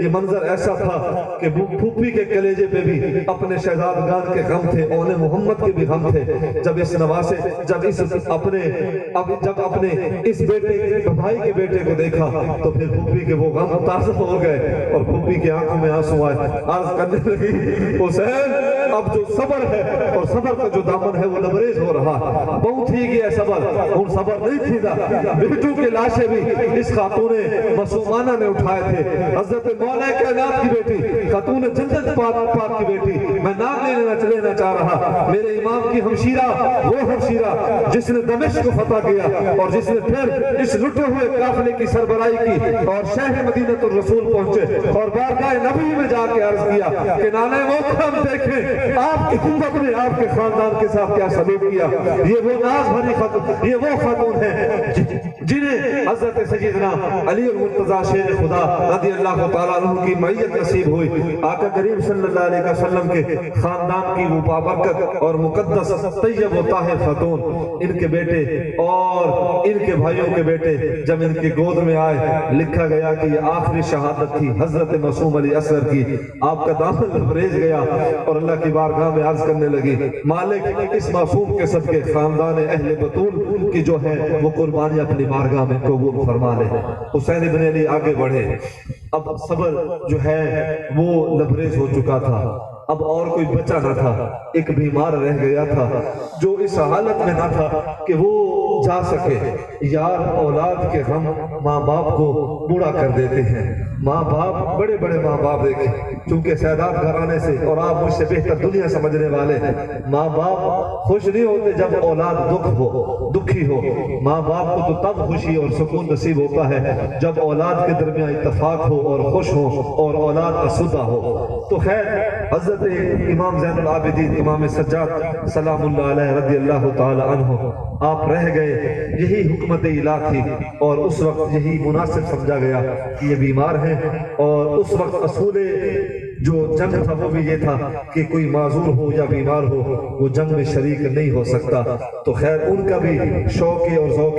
یہ منظر ایسا تھا کہ پھوپھی کے کلیجے پہ بھی اپنے شہزادگان کے غم تھے, اون محمد کے بھی غم تھے. جب اس نواسے جب اپنے اس بیٹے بھائی کے بیٹے کو دیکھا تو پھر پھوپھی کے وہ غم تازہ ہو گئے اور پھوپھی کی آنکھوں میں آنسو آئے. عرض کرنے لگی حسین اب جو صبر ہے اور صبر کا جو دامن ہے وہ لبریز ہو رہا ہے. بہت ہی گیا صبر, ان صبر نہیں تھی دا. بیٹوں کے لاشیں بھی اس خاتون مسلمانہ نے اٹھائے تھے. حضرت مولا کائنات کی بیٹی, خاتون جنت پاک کی بیٹی, میں نام لینا چاہ رہا, میرے امام کی ہمشیرہ, وہ ہمشیرہ جس نے دمشق کو فتح کیا اور جس نے پھر اس لٹے ہوئے قافلے کی سربراہی کی اور شہر مدینہ الرسول پہنچے اور بارگاہ نبی میں جا کے عرض کیا کہ نانے موقع دیکھیں آپ کی حکومت نے آپ کے خاندان کے ساتھ کیا سلوک کیا. یہ وہ ناز بھری خاتون, یہ وہ خاتون ہیں جنہیں حضرت سیدنا علی المرتضیٰ شیر خدا رضی اللہ تعالیٰ عنہ کی معیت نصیب ہوئی. آقا کریم صلی اللہ علیہ وسلم کے خاندان کی وہ بابرکت اور مقدس طیب و طاہر خاتون, ان کے بیٹے اور ان کے بھائیوں کے بیٹے جب ان کی گود میں آئے, لکھا گیا کہ یہ آخری شہادت تھی حضرت معصوم علی اصغر کی. آپ کا دامن لبریز گیا اور اللہ کی بارگاہ میں عرض کرنے لگی مالک اس معصوم کے صدقے خاندان اہل بطول کی جو ہے وہ قربانی اپنی بارگاہ میں قبول فرما لے. حسین بن علی آگے بڑھے. اب صبر جو ہے وہ لبریز ہو چکا تھا, اب اور کوئی بچہ نہ تھا. ایک بیمار رہ گیا تھا جو اس حالت میں نہ تھا کہ وہ جا سکے. یار اولاد کے غم ماں باپ کو بوڑھا کر دیتے ہیں. ماں باپ بڑے بڑے ماں باپ دیکھیں, چونکہ سیدات گھرانے سے اور آپ مجھ سے بہتر دنیا سمجھنے والے ہیں, ماں باپ خوش نہیں ہوتے جب اولاد دکھی ہو. ماں باپ کو تو تب خوشی اور سکون نصیب ہوتا ہے جب اولاد کے درمیان اتفاق ہو اور خوش ہو اور اولاد اسودہ ہو. تو خیر حضرت امام زین العابدین امام سجاد سلام اللہ علیہ رضی اللہ تعالی عنہ آپ رہ گئے. یہی حکمت الہ تھی اور اس وقت یہی مناسب سمجھا گیا کہ یہ بیمار ہیں, اور اس وقت اصول جو جنگ تھا وہ بھی یہ تھا کہ کوئی معذور ہو یا بیمار ہو وہ جنگ میں شریک نہیں ہو سکتا. تو خیر ان کا بھی شوق اور ذوق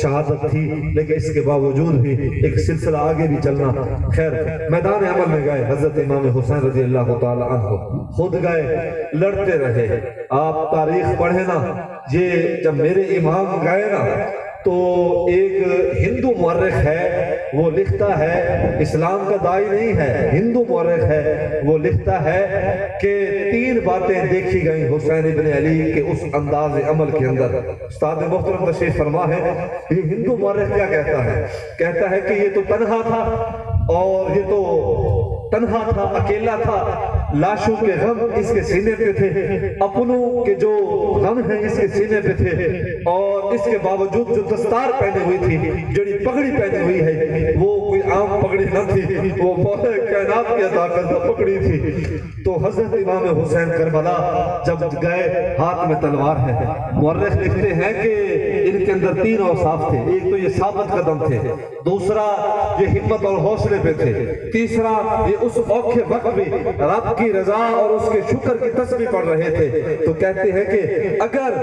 شہادت تھی, لیکن اس کے باوجود بھی ایک سلسلہ آگے بھی چلنا. خیر میدان عمل میں گئے. حضرت امام حسین رضی اللہ تعالی عنہ خود گئے, لڑتے رہے. آپ تاریخ پڑھیں نا, یہ جب میرے امام گئے نا تو ایک ہندو مورخ ہے وہ لکھتا ہے, اسلام کا داعی نہیں ہے, ہندو مورخ ہے وہ لکھتا ہے کہ 3 باتیں دیکھی گئیں حسین بن علی کے اس انداز عمل کے اندر. استاد محترم تشریف فرما ہے. یہ ہندو مورخ کیا کہتا ہے؟ کہتا ہے کہ یہ تو تنہا تھا اور یہ تو تنہا تھا, اکیلا تھا, لاشوں کے غم اس کے سینے پہ تھے، اپنوں کے جو غم ہیں اس کے سینے پہ تھے، اور اس کے باوجود جو دستار پہنے ہوئی تھی، جڑی پگڑی پہنے ہوئی ہے، وہ کوئی عام پگڑی نہ تھی، وہ مولا کائنات کی عطا کردہ پگڑی تھی۔ تو حضرت امام حسین کربلا جب گئے، ہاتھ میں تلوار ہے۔ مورخ لکھتے ہیں کہ ان کے اندر تین اوصاف تھے، ایک تو یہ ثابت قدم تھے، دوسرا یہ ہمت اور حوصلے پہ تھے، تیسرا یہ اس اوکھے وقت بھی رب کی رضا اور اس کے شکر کی تسبیح پڑھ رہے تھے۔ تو کہتے ہیں کہ اگر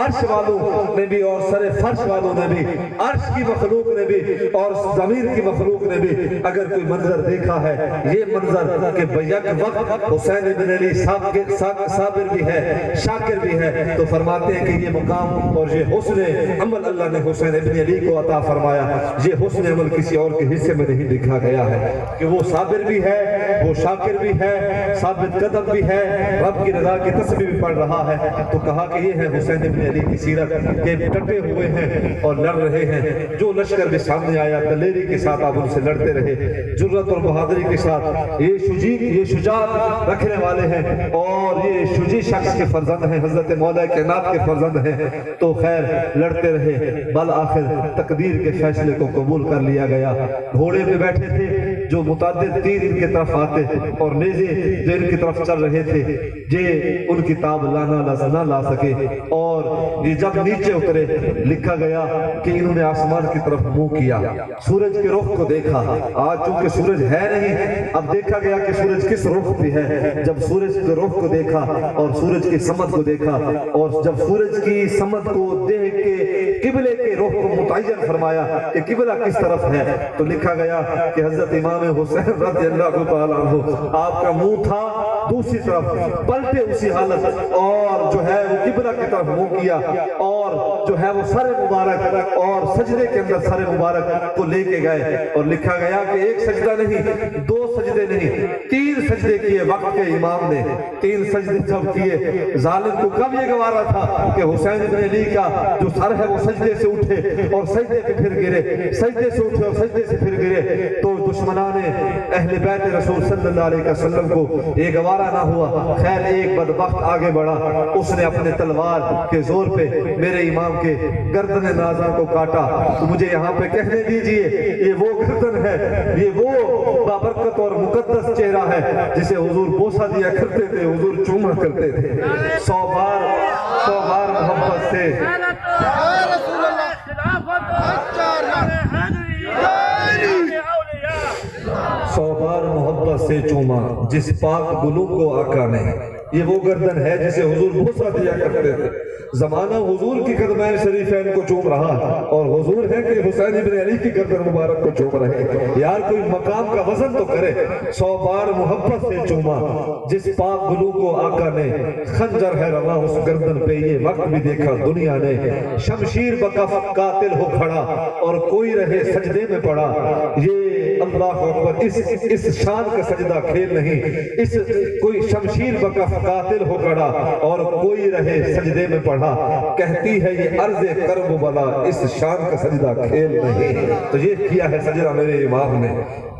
عرش والوں نے بھی اور سر فرش والوں نے بھی، عرش کی مخلوق نے بھی اور زمین کی مخلوق نے بھی اگر کوئی منظر دیکھا ہے، یہ منظر کہ بیک وقت حسین بن علی صابر بھی ہے، شاکر بھی ہے، تو فرماتے ہیں کہ یہ مقام اور یہ حسن عمل اللہ نے حسین بن علی کو عطا فرمایا۔ یہ حسن عمل کسی اور کے حصے میں نہیں لکھا گیا ہے کہ وہ صابر بھی ہے، وہ شاکر بھی ہے، ثابت قدم بھی ہے، رب کی رضا کی تسبیح بھی پڑھ رہا ہے۔ تو کہا کہ یہ ہے حسین بن علی کی سیرت کہ ڈٹے ہوئے ہیں اور لڑ رہے ہیں۔ جو لشکر بھی سامنے آیا دلیری کے ساتھ آپ ان سے لڑتے رہے، جرأت اور بہادری کے ساتھ۔ یہ شجاعت رکھنے والے ہیں اور یہ شجاع شخص کے فرزند ہیں، حضرت مولا کائنات کے فرزند ہیں۔ تو خیر لڑتے رہے، بالآخر تقدیر کے فیصلے کو قبول کر لیا گیا۔ گھوڑے پہ بیٹھے تھے، جو متعدد تیر ان کی طرف آتے اور نیزے جو ان کی طرف چل رہے تھے، یہ ان کی تاب نہ لا سکے۔ اور یہ جب نیچے اترے، لکھا گیا کہ انہوں نے آسمان کی طرف منہ کیا، سورج کے رخ کو دیکھا۔ آج چونکہ سورج ہے نہیں، اب دیکھا گیا کہ سورج کس رخ پہ ہے۔ جب سورج کے رخ کو دیکھا اور سورج کی سمت کو دیکھا، اور جب سورج کی سمت کو دیکھ کے قبلے کے رخ کو متعین فرمایا کہ قبلہ کس طرف ہے، تو لکھا گیا کہ حضرت امام حسین رضی اللہ تعالیٰ عنہ آپ کا منہ تھا دوسری طرف، پلٹے اسی حالت، اور جو ہے وہ قبلہ کی طرف منہ کیا، اور جو ہے وہ سر مبارک اور سجدے کے اندر سر مبارک کو لے کے گئے۔ اور لکھا گیا کہ ایک سجدہ نہیں، دو سجدے نہیں، 3 سجدے کیے وقت کے امام نے۔ 3 سجدے جب کیے، ظالم کو کب یہ گوارا تھا کہ حسین بن علی کا جو سر ہے وہ سجدے سے اٹھے اور سجدے پہ پھر گرے، سجدے سے اٹھے اور سجدے سے پھر گرے۔ تو دشمنان اہل بیت رسول صلی اللہ علیہ وسلم کو یہ گوارا نہ ہوا۔ خیر ایک بدبخت آگے بڑھا، اس نے اپنے تلوار کے زور پہ میرے امام کے گردن نازا کو کاٹا۔ تو مجھے یہاں پہ کہنے دیجئے، یہ وہ گردن ہے، یہ وہ بابرکت اور مقدس چہرہ ہے جسے حضور بوسہ دیا کرتے تھے، حضور چوما کرتے تھے۔ 100 بار محبت سے محبت سے چوما جس پاک گلوں کو آقا نے۔ یہ وہ گردن ہے جسے حضور بوسہ دیا کرتے تھے۔ زمانہ حضور کی قدمین شریفین کو چوم رہا ہے، اور حضور ہے کہ حسین بن علی کی گردن مبارک کو چوم رہے ہیں۔ یار کوئی مقام کا وزن تو کرے۔ 100 بار محبت سے چوما جس پاک گلوں کو آقا نے، خنجر ہے رواں اس گردن پہ، یہ وقت بھی دیکھا دنیا نے۔ شمشیر بکف قاتل ہو کھڑا اور کوئی رہے سجدے میں پڑا، یہ اللہ اکبر اس شان کا سجدہ کھیل نہیں۔ اس کوئی شمشیر بکف قاتل ہو کھڑا اور کوئی رہے سجدے میں پڑھا، کہتی ہے یہ عرض کرب بلا اس شان کا سجدہ کھیل نہیں۔ تو یہ کیا ہے سجدہ میرے امام نے،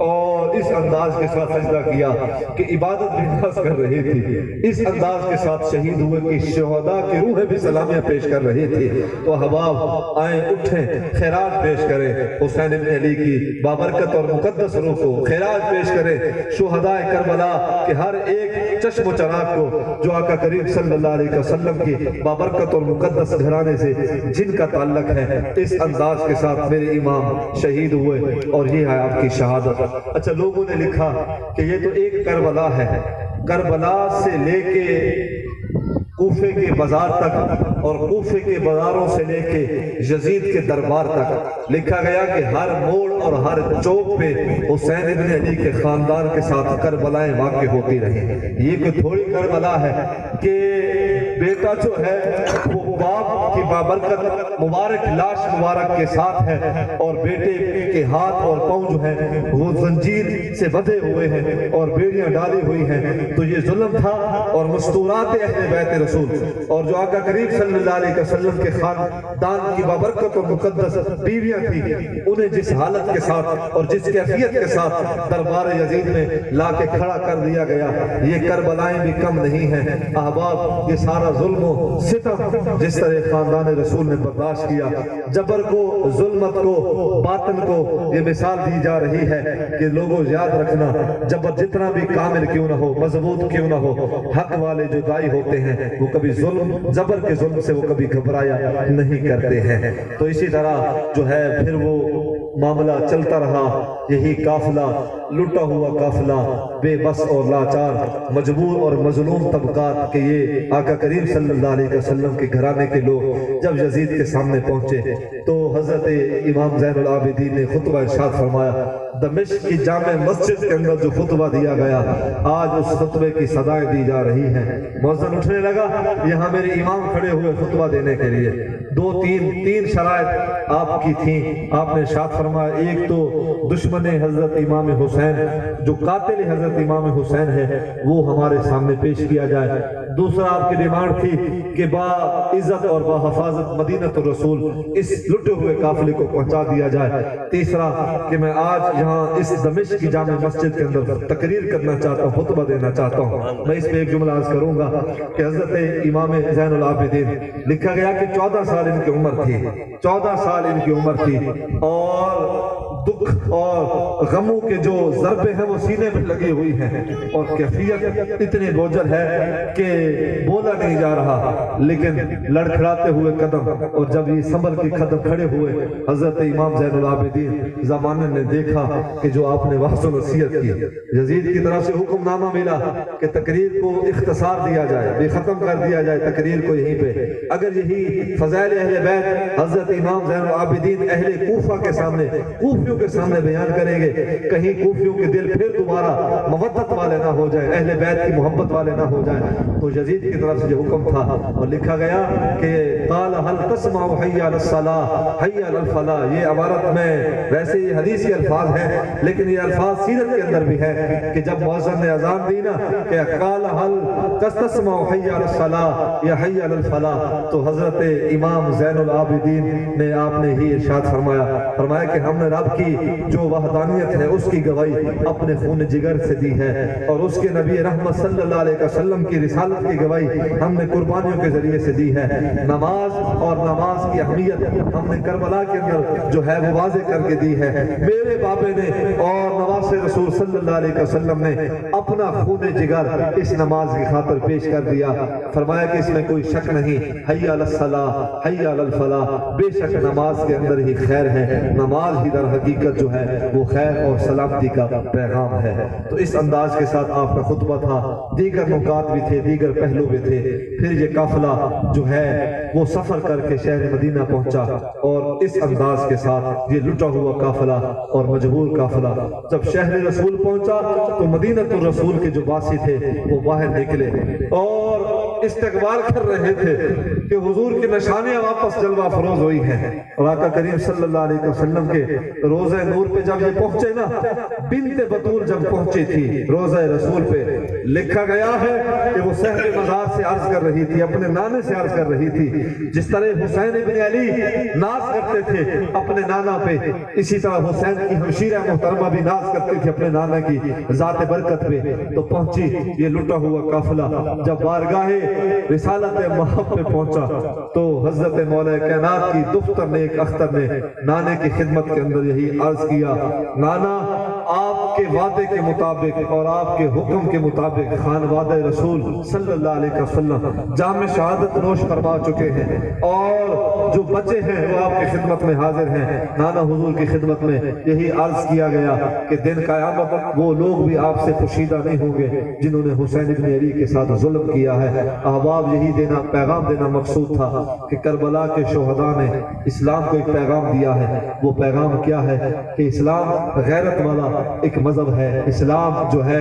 اور اس انداز کے ساتھ سجدہ کیا کہ عبادت بھی ناز کر رہی تھی۔ اس انداز کے ساتھ شہید ہوئے کہ شہداء کی روحیں بھی سلامیاں پیش کر رہی تھی۔ تو احباب آئیں اٹھیں، خیرات پیش کریں حسین بن علی کی بابرکت اور مقدس روح کو، خیرات پیش کریں شہداء کربلا کہ ہر ایک چشم و چراغ کو جو آقا کریم صلی اللہ علیہ وسلم کی بابرکت اور مقدس گھرانے سے جن کا تعلق ہے۔ اس انداز کے ساتھ میرے امام شہید ہوئے اور یہ ہے آپ کی شہادت۔ اچھا لوگوں نے لکھا کہ یہ تو ایک کربلا ہے، کربلا سے لے کے کوفے کے بازار تک اور کوفے کے بازاروں سے لے کے یزید کے دربار تک لکھا گیا کہ ہر موڑ اور ہر چوک پہ حسین ابن علی کے خاندان کے ساتھ کربلائیں واقع ہوتی رہی۔ یہ کوئی تھوڑی کربلا ہے کہ بیٹا جو ہے وہ باپ کی بابرکت مبارک لاش مبارک کے ساتھ ہے اور بیٹے کے ہاتھ اور پاؤں جو ہیں وہ زنجیر سے بندھے ہوئے ہیں اور بیڑیاں ڈالی ہوئی ہیں۔ تو یہ ظلم تھا اور مستورات اہل بیت رسول اور جو آقا کریم صلی صلی اللہ علیہ وسلم کے خاندان کی بابرکت اور مقدس بیویاں تھیں، انہیں جس حالت کے ساتھ اور جس کیفیت کے ساتھ دربار یزید میں لا کے کھڑا کر دیا گیا، یہ کربلائیں بھی کم نہیں ہیں احباب۔ یہ سارا ظلم و ستم جس طرح خاندان رسول نے برداشت کیا، جبر کو، ظلمت کو، باطن کو، یہ مثال دی جا رہی ہے کہ لوگوں یاد رکھنا، جبر جتنا بھی کامل کیوں نہ ہو، مضبوط کیوں نہ ہو، حق والے جو دائی ہوتے ہیں وہ کبھی ظلم، جبر کے ظلم سے وہ کبھی گھبرایا نہیں کرتے ہیں۔ تو اسی طرح جو ہے پھر وہ معاملہ چلتا رہا، یہی قافلہ، لٹا ہوا قافلہ، بے بس اور لاچار، مجبور اور مظلوم طبقات کے یہ آقا کریم صلی اللہ علیہ وسلم کے گھرانے کے لوگ جب یزید کے سامنے پہنچے تو حضرت امام زین العابدین نے خطبہ ارشاد فرمایا۔ دمشق کی جامع مسجد کے اندر جو خطبہ دیا گیا، آج اس خطبے کی صدائیں دی جا رہی ہیں۔ مؤذن اٹھنے لگا، یہاں میرے امام کھڑے ہوئے خطبہ دینے کے لیے۔ تین شرائط آپ کی تھیں، آپ نے ارشاد فرمایا، ایک تو دشمن حضرت امام حسین، جو قاتل حضرت امام حسین ہے، وہ ہمارے سامنے پیش کیا جائے۔ دوسرا آپ کی ڈیمانڈ تھی کہ با عزت اور با حفاظت مدینہ الرسول اس لٹے ہوئے قافلے کو پہنچا دیا جائے۔ تیسرا کہ میں آج یہاں اس دمشق کی جامع مسجد کے اندر تقریر کرنا چاہتا ہوں، خطبہ دینا چاہتا ہوں۔ میں اس پہ ایک جملہ عرض کروں گا کہ حضرت امام زین العابدین، لکھا گیا کہ 14 سال ان کی عمر تھی، 14 سال ان کی عمر تھی، اور دکھ اور غموں کے جو ضربے ہیں وہ سینے میں لگی ہوئی ہیں، اور کیفیت اتنی بوجھل ہے کہ بولا نہیں جا رہا، لیکن لڑکھڑاتے ہوئے قدم، اور جب یہ سنبھل کے قدم کھڑے ہوئے، حضرت امام زین العابدین زمانے نے دیکھا کہ جو آپ نے وعظ و نصیحت کی، یزید کی طرف سے حکم نامہ ملا کہ تقریر کو اختصار دیا جائے، بے ختم کر دیا جائے تقریر کو یہیں پہ۔ اگر یہی فضائل اہل بیت حضرت امام زین العابدین اہل کوفہ کے سامنے، کوفیوں کے سامنے بیان کریں گے، کہیں کوفیوں کے دل پھر دوبارہ مودت والے نہ ہو جائیں، اہل بیت کی محبت والے نہ ہو جائیں۔ تو یزید کی طرف سے جو حکم تھا، اور لکھا گیا کہ قال هل تسمع حي على الصلاة حي على الفلاح، یہ عبارت میں ویسے یہ حدیثی الفاظ ہیں، لیکن یہ الفاظ سیرت کے اندر بھی ہے کہ جب مؤذن نے اذان دی نا کہ قال هل تسمع حي على الصلاة یا حي على الفلاح، تو حضرت امام زین العابدین نے آپ نے ہی ارشاد فرمایا کہ ہم نے رب کی جو وحدانیت ہے اس کی گواہی اپنے خون جگر سے دی ہے، اور اس کے نبی رحمت صلی اللہ علیہ وسلم کی رسالت کی گواہی ہم نے قربانیوں کے ذریعے سے دی ہے۔ نماز اور نماز کی اہمیت ہم نے کربلا کے اندر جو ہے وہ واضح کر کے دی ہے۔ میرے بابے نے اور نواز رسول صلی اللہ علیہ وسلم نے اپنا خون جگر اس نماز کی خاطر پیش کر دیا، فرمایا کہ اس میں کوئی شک نہیں، حی علی الصلاۃ حی علی الفلاح، بے شک نماز کے اندر ہی خیر ہے، نماز ہی در حقیقت جو ہے وہ خیر اور سلامتی کا پیغام ہے۔ تو اس انداز کے ساتھ آپ کا خطبہ تھا، دیگر نکات بھی تھے، دیگر پہلو بھی تھے۔ پھر یہ قافلہ جو ہے وہ سفر کر کے شہر مدینہ پہنچا، اور اس انداز کے ساتھ یہ لٹا ہوا قافلہ اور مجبور قافلہ جب شہر رسول پہنچا تو مدینہ الرسول کے جو باسی تھے وہ باہر نکلے اور استقبال کر رہے تھے کہ حضور کی نشانیاں واپس جلوہ فروز ہوئی ہیں۔ اور آقا کریم صلی اللہ علیہ وسلم کے روزہ نور پہ جب یہ پہنچے نا، بنت بطول جب پہنچی تھی روزہ رسول پہ، لکھا گیا ہے کہ وہ صحن مزار سے عرض کر رہی تھی، اپنے نانے سے عرض کر رہی تھی، جس طرح حسین ابن علی ناز کرتے تھے اپنے نانا پہ، اسی طرح حسین کی ہمشیرہ محترمہ بھی ناز کرتی تھی اپنے نانا کی ذات برکت پہ۔ تو پہنچی یہ لٹا ہوا قافلہ، جب بارگاہ رسالت محب پہ پہنچا تو حضرت مولا کائنات کی دختر نے، ایک اختر نے نانے کی خدمت کے اندر یہی عرض کیا، نانا آپ کے وعدے کے مطابق اور آپ کے حکم کے مطابق خانوادہ رسول صلی اللہ علیہ وسلم جام شہادت نوش فرما چکے ہیں، اور جو بچے ہیں وہ آپ کی خدمت میں حاضر ہیں۔ نانا حضور کی خدمت میں یہی عرض کیا گیا کہ دن قیامت وہ لوگ بھی آپ سے پوشیدہ نہیں ہوں گے جنہوں نے حسین ابن علی کے ساتھ ظلم کیا ہے۔ احباب یہی دینا، پیغام دینا مقصود تھا کہ کربلا کے شہداء نے اسلام کو ایک پیغام دیا ہے۔ وہ پیغام کیا ہے کہ اسلام غیرت والا ایک مذہب ہے۔ اسلام جو ہے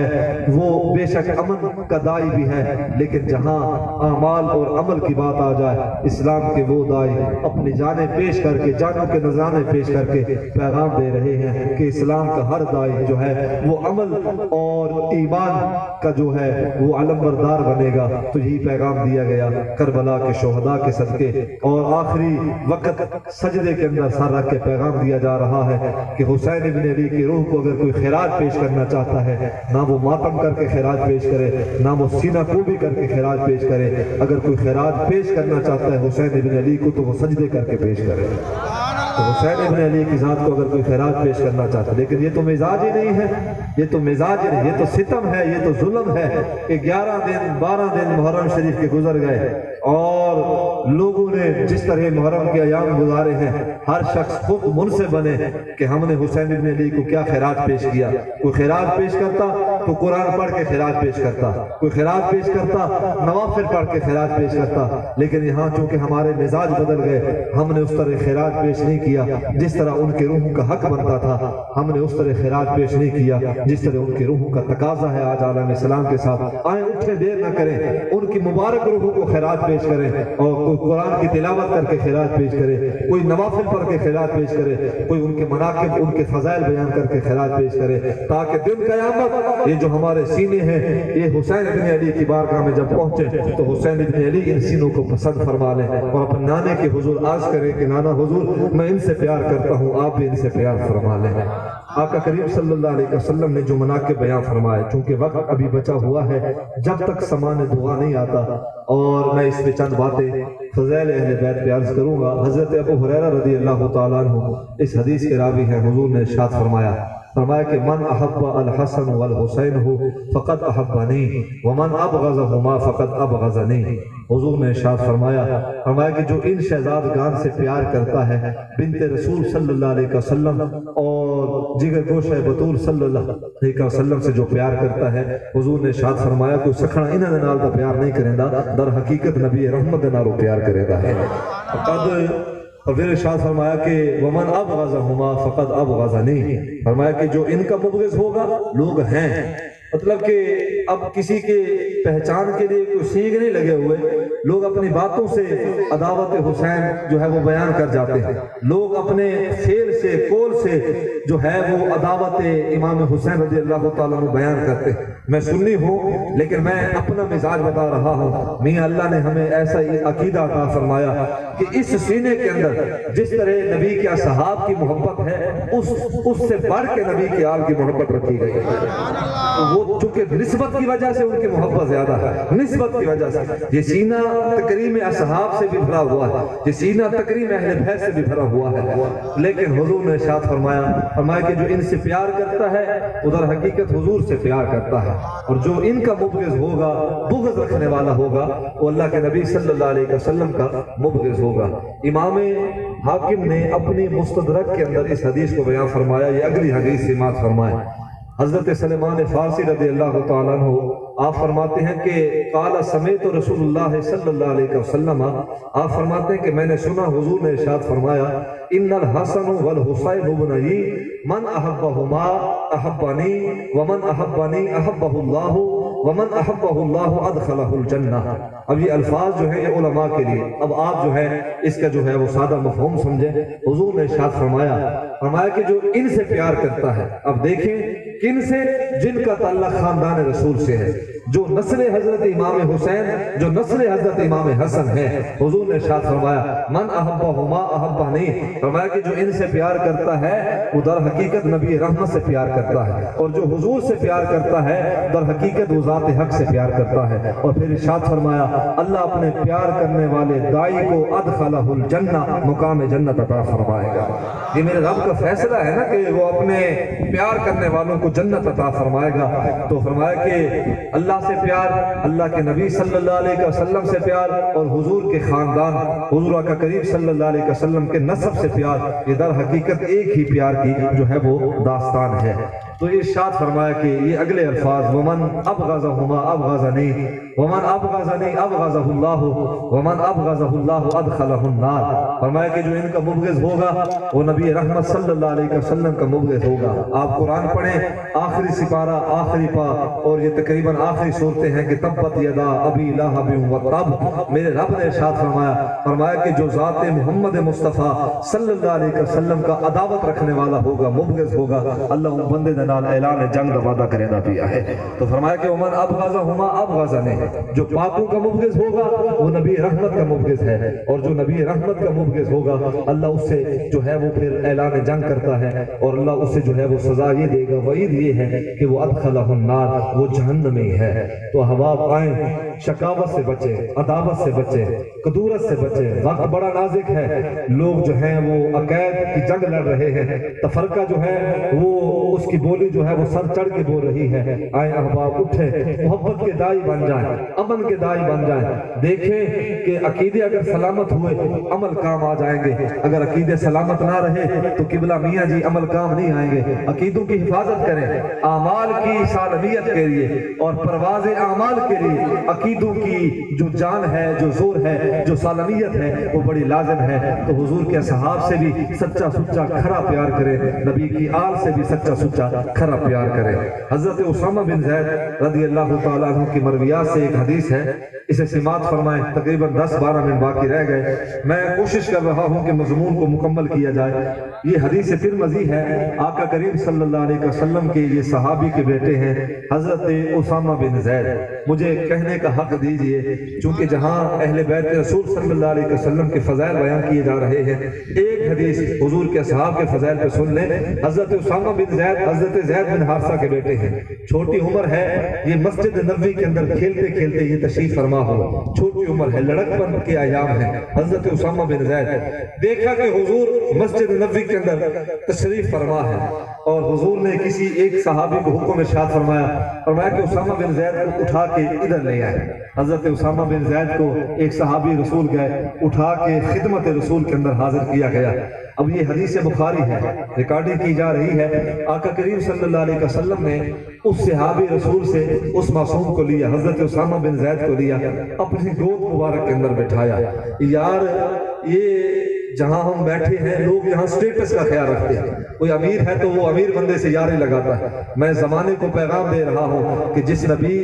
وہ بے شک امن کا دائی بھی ہے، لیکن جہاں اعمال اور عمل کی بات آ جائے، اسلام کے وہ دائی اپنی جانیں پیش کر کے، جانوں کے نذرانے پیش کر کے پیغام دے رہے ہیں کہ اسلام کا ہر دائی جو ہے وہ عمل اور ایمان کا جو ہے وہ علمبردار بنے گا۔ تو یہی پیغام دیا گیا کربلا کے شہداء کے صدقے، اور آخری وقت سجدے کے اندر سر رکھ کے پیغام دیا جا رہا ہے کہ حسین ابن علی کی روح کو اگر کوئی خراج پیش کرنا چاہتا ہے، نہ وہ ماتم کر کے خراج پیش کرے، نہ وہ سینہ کوبی کر کے خراج پیش کرے۔ اگر کوئی خراج پیش کرنا چاہتا ہے حسین ابن علی کو تو وہ سجدے کر کے پیش کرے۔ تو حسین ابن علی کی ذات کو اگر کوئی خراج پیش کرنا چاہتا ہے، لیکن یہ تو مزاج ہی نہیں ہے، یہ تو مزاج ہی نہیں، یہ تو ستم ہے، یہ تو ظلم ہے کہ 11 دن 12 دن محرم شریف کے گزر گئے اور لوگوں نے جس طرح محرم کے ایام گزارے ہیں، ہر شخص خود منصف بنے کہ ہم نے حسین ابن علی کو کیا خراج پیش کیا۔ کوئی خراج پیش کرتا تو قرآن پڑھ کے خراج پیش کرتا، کوئی خراج پیش کرتا نوافل پڑھ کے خراج پیش کرتا، لیکن یہاں چونکہ ہمارے مزاج بدل گئے، ہم نے اس طرح خراج پیش نہیں کیا جس طرح ان کے روح کا حق بنتا تھا، ہم نے اس طرح خراج پیش نہیں کیا جس طرح ان کی روح کا تقاضا ہے۔ آج عالم اسلام کے ساتھ آئیں، اٹھے دیر نہ کریں، ان کی مبارک روح کو خراج پیش کریں، اور کوئی قرآن کی تلاوت کر کے خراج پیش کرے، کوئی نوافل پڑھ کے خراج پیش کرے، کوئی ان کے مناقب ان کے فضائل بیان کر کے خراج پیش کرے، تاکہ دن قیامت یہ جو ہمارے سینے ہیں یہ حسین ابن علی کی بارگاہ میں جب پہنچے تو حسین ابن علی ان سینوں کو پسند فرما لیں اور اپنے نانے کے حضور عرض کریں کہ نانا حضور میں ان سے پیار کرتا ہوں، آپ بھی ان سے پیار فرما لیں۔ آقا کریم صلی اللہ علیہ وسلم نے جو مناقب بیان فرمائے، چونکہ وقت ابھی بچا ہوا ہے، جب تک سامان دعا نہیں آتا، اور میں اس پہ چند باتیں فضائل اہل بیت پہ عرض کروں گا۔ حضرت ابو ہریرہ رضی اللہ تعالیٰ عنہ اس حدیث کے راوی ہیں، حضور نے ارشاد فرمایا کہ من احب الحسن والحسین فقد احبنی ومن ابغضہما فقد ابغضنی۔ حضور نے ارشاد فرمایا کہ جو ان شہزادگان سے پیار کرتا ہے، بنت رسول صلی اللہ علیہ وسلم اور جگر گوشہ بطول صلی اللہ علیہ وسلم سے جو پیار کرتا ہے، حضور نے ارشاد فرمایا کہ سکھنا انہاں دے نال دا پیار نہیں کریں دا، در حقیقت نبی رحمت دے نال پیار کرے دا ہے۔ اور پھر ارشاد فرمایا کہ ومن ابغضہما فقد ابغضنی، فرمایا کہ جو ان کا مبغض ہوگا، لوگ ہیں مطلب کہ اب کسی کے پہچان کے لیے کوئی سیگ نہیں لگے ہوئے، لوگ اپنی باتوں سے عداوت حسین جو ہے وہ بیان کر جاتے ہیں، لوگ اپنے فعل سے قول سے جو ہے وہ عداوت امام حسین رضی اللہ تعالیٰ عنہ بیان کرتے ہیں۔ میں سنی ہوں لیکن میں اپنا مزاج بتا رہا ہوں، میاں اللہ نے ہمیں ایسا عقیدہ عطا فرمایا کہ اس سینے کے اندر جس طرح نبی کے اصحاب کی محبت ہے، اس سے بڑھ کے نبی کے آل کی محبت رکھی گئی ہے۔ وہ چونکہ نسبت کی وجہ سے ان کی محبت زیادہ ہے، نسبت کی وجہ سے یہ سینہ تکریم اصحاب سے بھی بھرا ہوا ہے، یہ سینہ تکریم اہل بیت سے بھی بھرا ہوا ہے، لیکن حضور نے ارشاد فرمایا کہ جو ان سے پیار کرتا ہے ادھر حقیقت حضور سے پیار کرتا ہے، اور جو ان کا مبغض ہوگا، بغض رکھنے والا ہوگا، وہ اللہ کے نبی صلی اللہ علیہ وسلم کا مبغض ہوگا۔ امام حاکم نے اپنی مستدرک کے اندر اس حدیث کو بیان فرمایا، یہ اگلی حدیث سماعت فرمائے۔ حضرت سلمان فارسی رضی اللہ تعالیٰ عنہ آپ فرماتے ہیں کہ قال سمیت رسول اللہ صلی اللہ علیہ وسلم، آپ فرماتے ہیں کہ میں نے سنا حضور نے ارشاد فرمایا ان الحسن والحسین ابنی من احبہما احبنی ومن احبنی احبہ اللہ ومن احبہ اللہ ادخلہ الجنہ۔ اب یہ الفاظ جو ہیں یہ علماء کے لیے، اب آپ جو ہے اس کا جو ہے وہ سادہ مفہوم سمجھیں۔ حضور نے ارشاد فرمایا کہ جو ان سے پیار کرتا ہے، اب دیکھیں کن سے؟ جن کا تعلق خاندان رسول سے ہے، جو نسل حضرت امام حسین، جو نسل حضرت امام حسن ہے۔ حضور نے ارشاد فرمایا من احبہما احبنی، فرمایا کہ جو ان سے پیار کرتا ہے وہ در حقیقت نبی رحمت سے پیار کرتا ہے، اور جو حضور سے پیار کرتا ہے در حقیقت وہ ذات حق سے پیار کرتا ہے۔ اور پھر ارشاد فرمایا اللہ اپنے پیار کرنے والے دائی کو ادخلہ الجنہ، مقام جنت عطا فرمائے گا۔ یہ میرے رب کا فیصلہ ہے نا کہ وہ اپنے پیار کرنے والوں کو جنت عطا فرمائے گا۔ تو فرمایا کہ اللہ سے پیار، اللہ کے نبی صلی اللہ علیہ وسلم سے پیار، اور حضور کے خاندان، حضور آقا کریم صلی اللہ علیہ وسلم کے نسب سے پیار، یہ در حقیقت ایک ہی پیار کی جو ہے وہ داستان ہے۔ تو ارشاد فرمایا کہ یہ اگلے الفاظ ومن ابغضہما ابغضنی ومن ابغضنی ابغضہ اللہ ومن ابغضہ اللہ ادخلہ النار، فرمایا کہ جو ان کا مبغض ہوگا وہ نبی رحمت صلی اللہ علیہ وسلم کا مبغض ہوگا۔ آپ قرآن پڑھیں، آخری سپارہ، آخری پا، اور یہ تقریباً آخری صورتیں ہیں کہ تبت یدا ابی لہب وتب، میرے رب نے ارشاد فرمایا کہ جو ذات محمد مصطفیٰ صلی اللہ علیہ وسلم کا عداوت رکھنے والا ہوگا، مبغض ہوگا، اللہ ان بندے دے نال اعلان جنگ دا وعدہ کرے دا پیا ہے۔ تو فرمایا کہ ومن ابغضہما ابغضنی، جو پاکوں کا مبغض ہوگا وہ نبی رحمت کا مبغض ہے، اور جو نبی رحمت کا مبغض ہوگا اللہ اس سے جو ہے وہ پھر اعلان جنگ کرتا ہے، اور اللہ اس سے جو ہے وہ سزا یہ دے گا، وعید یہ ہے کہ وہ ادخلہ النار، وہ جہنمی ہے۔ تو احباب آئیں، شقاوت سے بچے، عداوت سے بچے، کدورت سے بچے، وقت بڑا نازک ہے، لوگ جو ہیں وہ عقائد کی جنگ لڑ رہے ہیں، تفرقہ جو ہے وہ اس کی بولی جو ہے وہ سر چڑھ کے بول رہی ہے۔ آئیں احباب اٹھے، محبت کے دائی بن جائیں، امن کے دائی بن جائیں، دیکھیں کہ عقیدے اگر سلامت ہوئے عمل کام آ جائیں گے، اگر عقیدے سلامت نہ رہے تو قبلہ میاں جی عمل کام نہیں آئیں گے۔ عقیدوں کی حفاظت کریں، اعمال کی سالمیت کے لیے اور پرواز اعمال کے لیے عقیدوں کی جو جان ہے، جو زور ہے، جو سالمیت ہے وہ بڑی لازم ہے۔ تو حضور کے اصحاب سے بھی سچا سچا کھرا پیار کرے، نبی کی آل سے بھی سچا سچا کھرا پیار کرے۔ حضرت اسامہ بن زید رضی اللہ تعالیٰ عنہ کی مرویات سے ایک حدیث ہے، اسے سماعت فرمائیں، تقریباً 10-12 منٹ باقی رہ گئے، میں کوشش کر رہا ہوں کہ مضمون کو مکمل کیا جائے۔ یہ حدیث ترمذی ہے، آقا کریم صلی اللہ علیہ وسلم کے یہ صحابی کے بیٹے ہیں حضرت اسامہ بن زید۔ مجھے کہنے کا حق دیجئے، چونکہ جہاں اہل بیت رسول صلی اللہ علیہ وسلم کے فضائل بیان کیے جا رہے ہیں، ایک حدیث حضور کے اصحاب کے فضائل پہ سن لیں۔ حضرت اسامہ بن زید حضرت زید بن حارثہ کے بیٹے ہیں، چھوٹی عمر ہے، یہ مسجد نبوی کے اندر کھیلتے کھیلتے یہ تشریف فرما ہو، چھوٹی عمر ہے، لڑکپن کے ایام ہیں۔ حضرت اسامہ بن زید دیکھا کہ حضور مسجد نبوی کے اندر تشریف فرما ہے، اور حضور نے کسی ایک صحابی کو حکم ارشاد فرمایا کہ اسامہ بن زید کو اٹھا کے ادھر لے آئے۔ حضرت اسامہ بن زید کو ایک صحابی رسول گئے، اٹھا کے خدمت رسول کے اندر حاضر کیا گیا۔ اب یہ حدیث بخاری ہے، ریکارڈنگ کی جا رہی ہے، آقا کریم صلی اللہ علیہ وسلم نے اس صحابی رسول سے اس معصوم کو لیا، حضرت اسامہ بن زید کو لیا، اپنی گود مبارک کے اندر بٹھایا۔ یار یہ جہاں ہم بیٹھے ہیں لوگ یہاں سٹیٹس کا خیال رکھتے ہیں، کوئی امیر ہے تو وہ امیر بندے سے یاری لگاتا ہے۔ میں زمانے کو پیغام دے رہا ہوں کہ جس نبی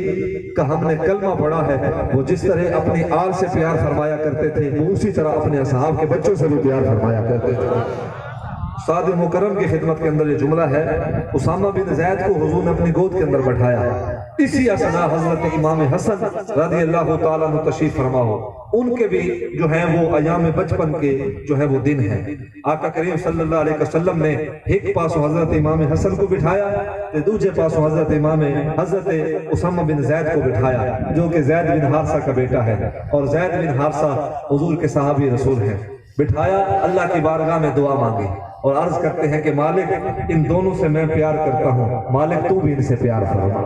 کا ہم نے کلمہ پڑھا ہے وہ جس طرح اپنی آل سے پیار فرمایا کرتے تھے، وہ اسی طرح اپنے اصحاب کے بچوں سے بھی پیار فرمایا کرتے تھے۔ استاد مکرم کی خدمت کے اندر یہ جملہ ہے، اسامہ بن زید کو حضور نے اپنی گود کے اندر بٹھایا۔ اسی اثنا حضرت امام حسن رضی اللہ تعالیٰ عنہ تشریف فرما ہو، ان کے بھی جو ہیں وہ ایام بچپن کے جو ہے وہ دن ہیں۔ آقا کریم صلی اللہ علیہ وسلم نے ایک پاسوں حضرت امام حسن کو بٹھایا، دوسرے پاسوں حضرت اسامہ بن زید کو بٹھایا، جو کہ زید بن حارثہ کا بیٹا ہے، اور زید بن حارثہ حضور کے صحابی رسول ہیں۔ بٹھایا، اللہ کی بارگاہ میں دعا مانگی اور عرض کرتے ہیں کہ مالک ان دونوں سے میں پیار کرتا ہوں، مالک تو بھی ان سے پیار فرما۔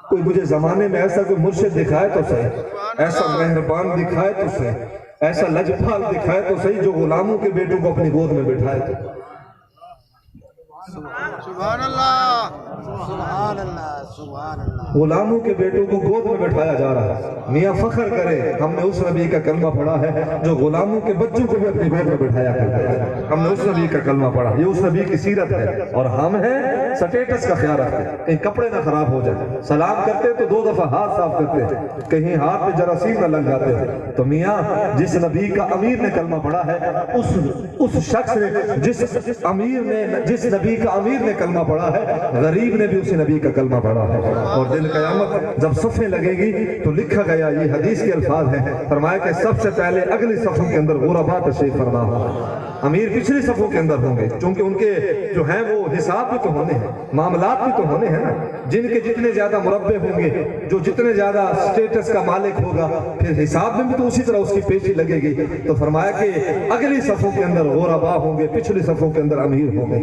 کوئی مجھے زمانے میں ایسا کوئی مرشد دکھائے تو صحیح، ایسا مہربان دکھائے تو صحیح، ایسا لجپال دکھائے تو صحیح جو غلاموں کے بیٹوں کو اپنی گود میں بٹھائے تو۔ سبحان اللہ، سبحان اللہ، سبحان اللہ۔ غلاموں کے بیٹوں کو گود میں بٹھایا جا رہا ہے۔ میاں فخر کرے ہم نے اس نبی کا کلمہ پڑھا ہے جو غلاموں کے بچوں کو بھی اپنی گود میں بٹھایا کرتا ہے۔ ہم نے اس نبی کا کلمہ پڑھا، یہ اس نبی کی سیرت ہے، اور ہم ہیں سٹیٹس کا خیال رکھتے ہیں، کہیں کپڑے نہ خراب ہو جائیں، سلام کرتے تو 2 دفعہ ہاتھ صاف کرتے ہیں، کہیں ہاتھ میں جراثیم نہ لگ جاتے ہیں۔ تو میاں جس نبی کا امیر نے کلمہ پڑھا ہے، اس شخص نے جس نبی کا امیر نے کلمہ پڑھا ہے، غریب نے بھی اسی نبی کا کلمہ پڑھا ہے۔ اور دن قیامت جب صفیں لگے گی تو لکھا گیا، یہ حدیث کے الفاظ ہیں، فرمایا کہ سب سے پہلے اگلی صفوں کے اندر غربا تشریف فرما ہو، امیر پچھلی صفوں کے اندر ہوں گے، چونکہ ان کے جو ہیں وہ حساب بھی تو ہونے ہیں۔ معاملات بھی تو ہونے ہیں نا، جن کے جتنے زیادہ مربع ہوں گے، جو جتنے زیادہ سٹیٹس کا مالک ہوگا، پھر حساب میں بھی تو اسی طرح اس کی پیشی لگے گی۔ تو فرمایا کہ اگلی صفوں کے اندر غربا ہوں گے، پچھلی صفوں کے اندر امیر ہوں گے۔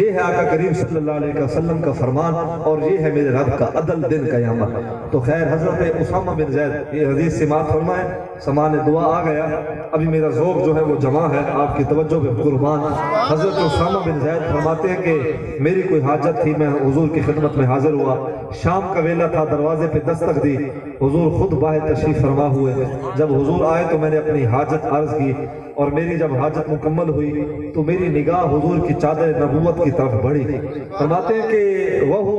یہ ہے آقا کریم صلی اللہ علیہ وسلم کا فرمان، اور یہ ہے میرے رب کا عدل دن قیامت۔ تو خیر حضرت اسامہ بن زید یہ حدیث سماعت فرمائیں، سامان دعا آ گیا، ابھی میرا ذوق جو ہے وہ جمع ہے، آپ کی توجہ پہ قربان۔ حضرت اسامہ بن زید فرماتے ہیں کہ میری کوئی حاجت تھی، میں حضور کی خدمت میں حاضر ہوا، شام کا ویلہ تھا، دروازے پہ دستک دی، حضور خود باہر تشریف فرما ہوئے۔ جب حضور آئے تو میں نے اپنی حاجت عرض کی، اور میری جب حاجت مکمل ہوئی تو میری نگاہ حضور کی چادر نبوت کی طرف بڑھی۔ فرماتے ہیں کہ وَهُوَ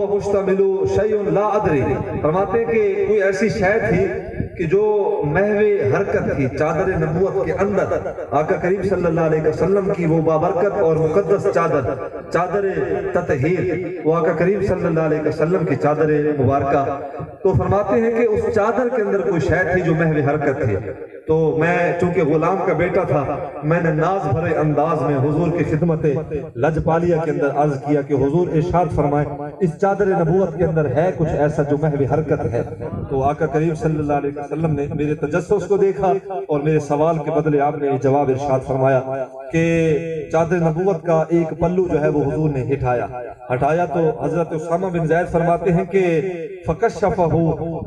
مُشْتَمِلُ شَيْءٌ لَا أَدْرِي، فرماتے ہیں کہ کوئی ایسی شے تھی کہ جو محو حرکت تھی چادر نبوت کے اندر، آقا کریم صلی اللہ علیہ وسلم کی وہ بابرکت اور مقدس چادر، چادر تطہیر، وہ آقا کریم صلی اللہ علیہ وسلم کی چادر مبارکہ۔ تو فرماتے ہیں کہ اس چادر کے اندر کوئی شے تھی جو محو حرکت تھی۔ تو میں چونکہ غلام کا بیٹا تھا، میں نے ناز بھرے انداز میں حضور کی خدمت لجپالیہ کے اندر عرض کیا کہ حضور ارشاد فرمائیں اس چادر نبوت کے اندر ہے کچھ ایسا جو محو حرکت ہے۔ تو آقا کریم صلی اللہ علیہ وسلم نے میرے تجسس کو دیکھا، اور میرے سوال کے بدلے آپ نے جواب ارشاد فرمایا کہ چادر نبوت کا ایک پلو جو ہے وہ حضور نے ہٹایا تو حضرت اسامہ بن زید فرماتے ہیں کہ فَكَشَّفَهُ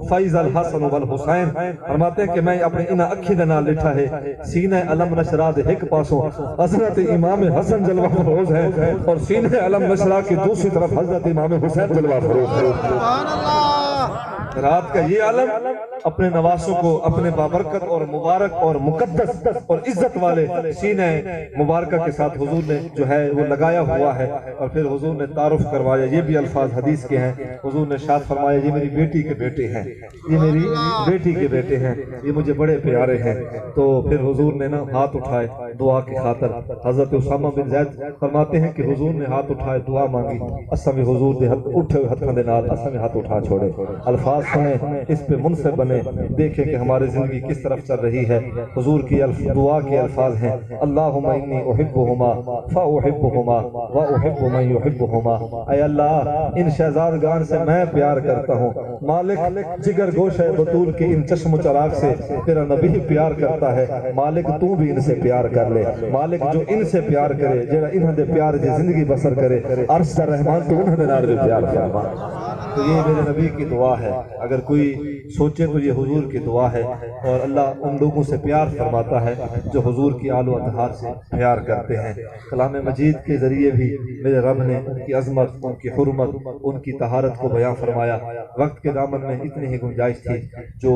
فَإِذَا الْحَسَنُ وَالْحُسَيْنُ، فرماتے ہیں کہ میں اپنے انہاں اکھی دنا لٹھا ہے، سینہ علم نشرہ دے ایک پاسوں حضرت امام حسن جلوہ فروز ہے، اور سینہ علم نشرہ کی دوسری طرف حضرت امام حسین جلوہ فروز ہے۔ سبحان اللہ۔ رات کا یہ عالم اپنے نواسوں کو اپنے بابرکت اور مبارک اور مقدس اور عزت والے سینہ مبارکہ کے ساتھ حضور نے جو ہے وہ لگایا ہوا ہے، اور پھر حضور نے تعارف کروایا۔ یہ بھی الفاظ حدیث کے ہیں، حضور نے ارشاد فرمایا یہ میری بیٹی کے بیٹے ہیں، یہ میری بیٹی کے بیٹے ہیں، یہ مجھے بڑے پیارے ہیں۔ تو پھر حضور نے نا ہاتھ اٹھائے دعا کی خاطر۔ حضرت اسامہ بن زید فرماتے ہیں کہ حضور نے ہاتھ اٹھائے دعا مانگی، اسا میں حضور دے اٹھے ہوئے ہتھاں دے نال اسا میں ہاتھ اٹھا چھوڑے، الفاظ سنیں، اس پہ منصف بنے، دیکھیں کہ ہماری زندگی کس طرف چل رہی ہے۔ حضور کی دعا کے الفاظ ہیں اللہم انی احبہما فاحبہما واحب من یحبہما، اے اللہ ان شہزادگان سے میں پیار کرتا ہوں، مالک جگر گوشہ بطول کی ان چشم و چراغ سے تیرا نبی پیار کرتا ہے، مالک تو بھی ان سے پیار کر لے، مالک جو ان سے پیار کرے جڑا انہاں دے پیار دی زندگی بسر کرے، عرش دا رحمان تو انہاں دے نال بھی پیار فرما۔ تو یہ میرے نبی کی دعا ہے، اگر کوئی سوچے تو یہ حضور کی دعا ہے، اور اللہ ان لوگوں سے پیار فرماتا ہے جو حضور کی آل و اطہار سے پیار کرتے ہیں۔ کلام مجید کے ذریعے بھی میرے رب نے ان کی عظمت، ان کی حرمت، ان کی طہارت کو بیان فرمایا۔ وقت کے دامن میں اتنی ہی گنجائش تھی جو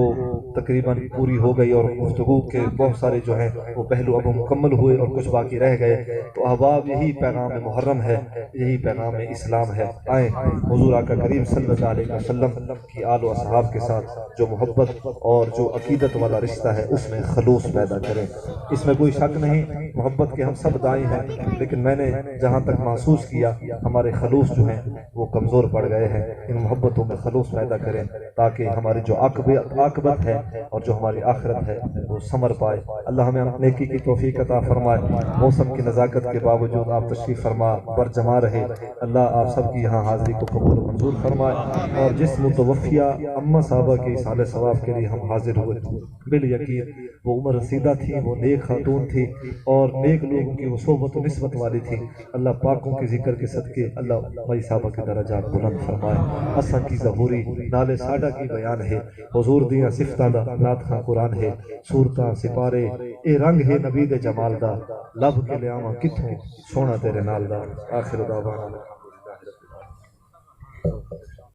تقریباً پوری ہو گئی، اور گفتگو کے بہت سارے جو ہیں وہ پہلو اب مکمل ہوئے اور کچھ باقی رہ گئے۔ تو احباب یہی پیغام محرم ہے، یہی پیغام اسلام ہے۔ آئیں حضور آقا کریم صلی اللہ علیہ وسلم کی آل و اصحاب کے ساتھ جو محبت اور جو عقیدت والا رشتہ ہے اس میں خلوص پیدا کریں۔ اس میں کوئی شک نہیں، محبت کے ہم سب دائیں ہیں، لیکن میں نے جہاں تک محسوس کیا ہمارے خلوص جو ہیں وہ کمزور پڑ گئے ہیں۔ ان محبتوں میں خلوص پیدا کریں تاکہ ہماری جو عاقبت ہے اور جو ہماری آخرت ہے وہ ثمر پائے۔ اللہ ہمیں نیکی کی توفیق عطا فرمائے۔ موسم کی نزاکت کے باوجود آپ تشریف فرما برجما رہے۔ اللہ آپ سب کی یہاں حاضری کو قبول و منظور فرمائے، اور جس متوفیہ اماں صاحبہ کے اصحال ثواب کے لیے ہم حاضر ہوئے، بالیقین وہ عمر رسیدہ تھی، وہ نیک خاتون تھی، اور نیک لوگوں کی وہ صحبت و نسبت والی تھی۔ اللہ پاکوں کے ذکر کے صدقے اللہ مائی صاحبہ کے درجات بلند فرمائے۔ اساں کی ظہوری نالے ساڈا کی بیان ہے، حضور دیاں صفتاں دا نعت خاں قرآن ہے، صورتاں سپارے اے رنگ ہے نبی دے جمال دا، لب کے لیاواں کتھوں سونا تیرے نال دا۔ آخر دعوانا